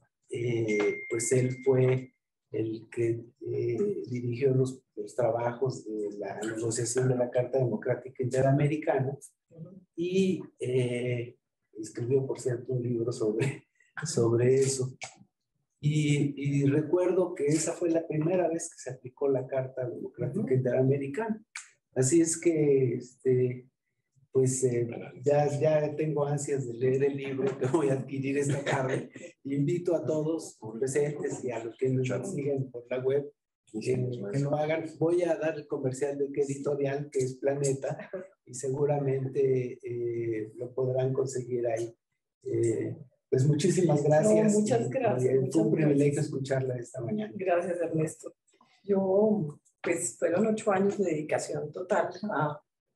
pues él fue el que dirigió los trabajos de la negociación de la Carta Democrática Interamericana y escribió, por cierto, un libro sobre eso. Y recuerdo que esa fue la primera vez que se aplicó la Carta Democrática Interamericana. Así es que, pues ya tengo ansias de leer el libro que voy a adquirir esta tarde. Invito a todos presentes y a los que nos siguen por la web que lo hagan. Voy a dar el comercial de qué editorial, que es Planeta, y seguramente lo podrán conseguir ahí. Pues muchísimas gracias. No, muchas gracias. Fue un privilegio escucharla esta mañana. Gracias, Ernesto. Yo, pues fueron 8 años de dedicación total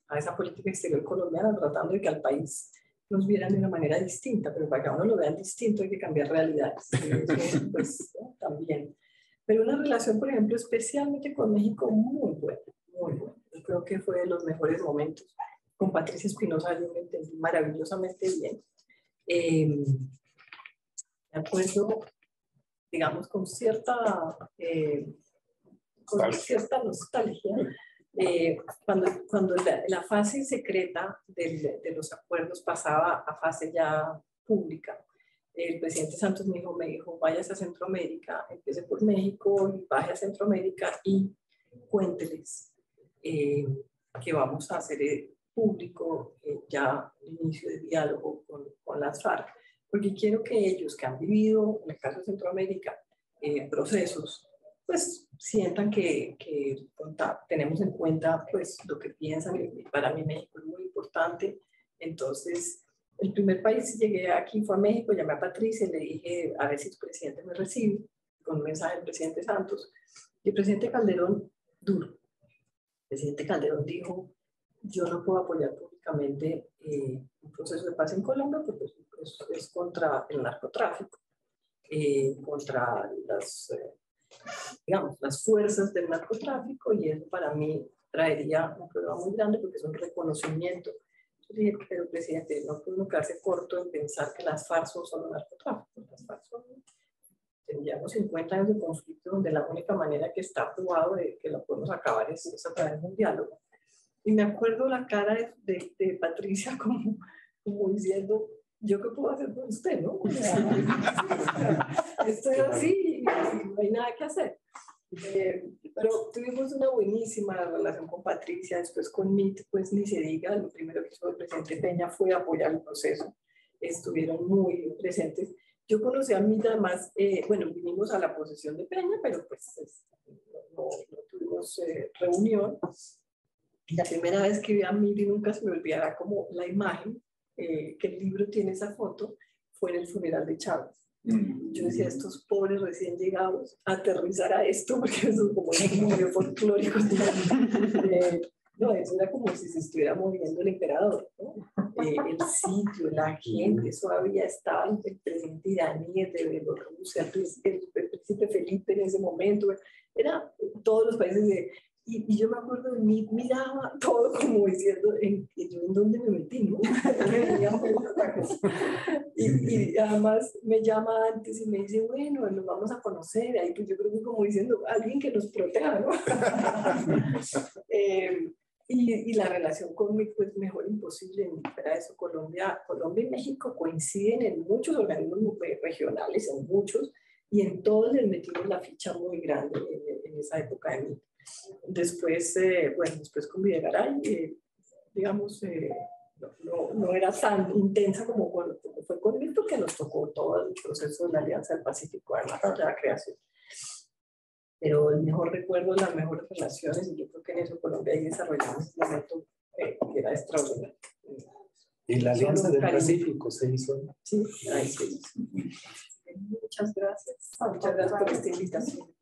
a esa política exterior colombiana, tratando de que al país nos vieran de una manera distinta, pero para que uno lo vean distinto hay que cambiar realidades. Eso, pues, ¿no? También. Pero una relación, por ejemplo, especialmente con México, muy buena, muy buena. Yo creo que fue de los mejores momentos. Con Patricia Espinosa yo me entendí maravillosamente bien. De acuerdo, digamos, con cierta nostalgia, cuando la fase secreta de los acuerdos pasaba a fase ya pública, el presidente Santos me dijo, váyase a Centroamérica, empiece por México y baje a Centroamérica y cuénteles que vamos a hacer público ya el inicio de diálogo con las FARC, porque quiero que ellos que han vivido, en el caso de Centroamérica, procesos, pues sientan que tenemos en cuenta pues lo que piensan, y para mí México es muy importante. Entonces, el primer país que llegué aquí fue a México, llamé a Patricia y le dije a ver si el presidente me recibe, con un mensaje del presidente Santos. Y el presidente Calderón, duro. El presidente Calderón dijo, yo no puedo apoyar públicamente un proceso de paz en Colombia porque es contra el narcotráfico, contra las fuerzas del narcotráfico, y eso para mí traería un problema muy grande porque es un reconocimiento. Yo dije, pero presidente, no puede quedarse corto en pensar que las FARC son solo narcotráfico. Las FARC tendríamos 50 años de conflicto donde la única manera que está probado de que lo podemos acabar es a través de un diálogo. Y me acuerdo la cara de Patricia como diciendo, ¿yo qué puedo hacer por usted, no? Estoy así y no hay nada que hacer. Pero tuvimos una buenísima relación con Patricia, después con MIT, pues ni se diga, lo primero que hizo el presidente Peña fue apoyar el proceso, estuvieron muy presentes. Yo conocí a MIT además, vinimos a la posesión de Peña, pero pues no tuvimos reunión. La primera vez que vi a MIT y nunca se me olvidará como la imagen, que el libro tiene esa foto, fue en el funeral de Chávez. Yo decía, estos pobres recién llegados, aterrizar a esto, porque eso es como medio folclórico. No, eso era como si se estuviera moviendo el emperador, ¿no? El sitio, la gente, eso había estado el presidente iraní de Bielorrusia, el príncipe Felipe en ese momento, era todos los países Y yo me acuerdo de mí, miraba todo como diciendo, ¿en dónde me metí, no? y además me llama antes y me dice, bueno, nos vamos a conocer. Ahí pues yo creo que como diciendo, alguien que nos proteja, ¿no? Y la relación con México es mejor imposible. Para eso Colombia y México coinciden en muchos organismos regionales, en muchos, y en todos les metimos la ficha muy grande en esa época de mí. Después, después con Videgaray, digamos, no era tan intensa como fue conmigo, porque nos tocó todo el proceso de la Alianza del Pacífico, además de la creación. Pero el mejor recuerdo, las mejores relaciones, y yo creo que en eso Colombia ahí desarrollamos un momento que era extraordinario. Y la Alianza del Pacífico se hizo. Sí, ahí se hizo. Muchas gracias. Muchas gracias por esta invitación.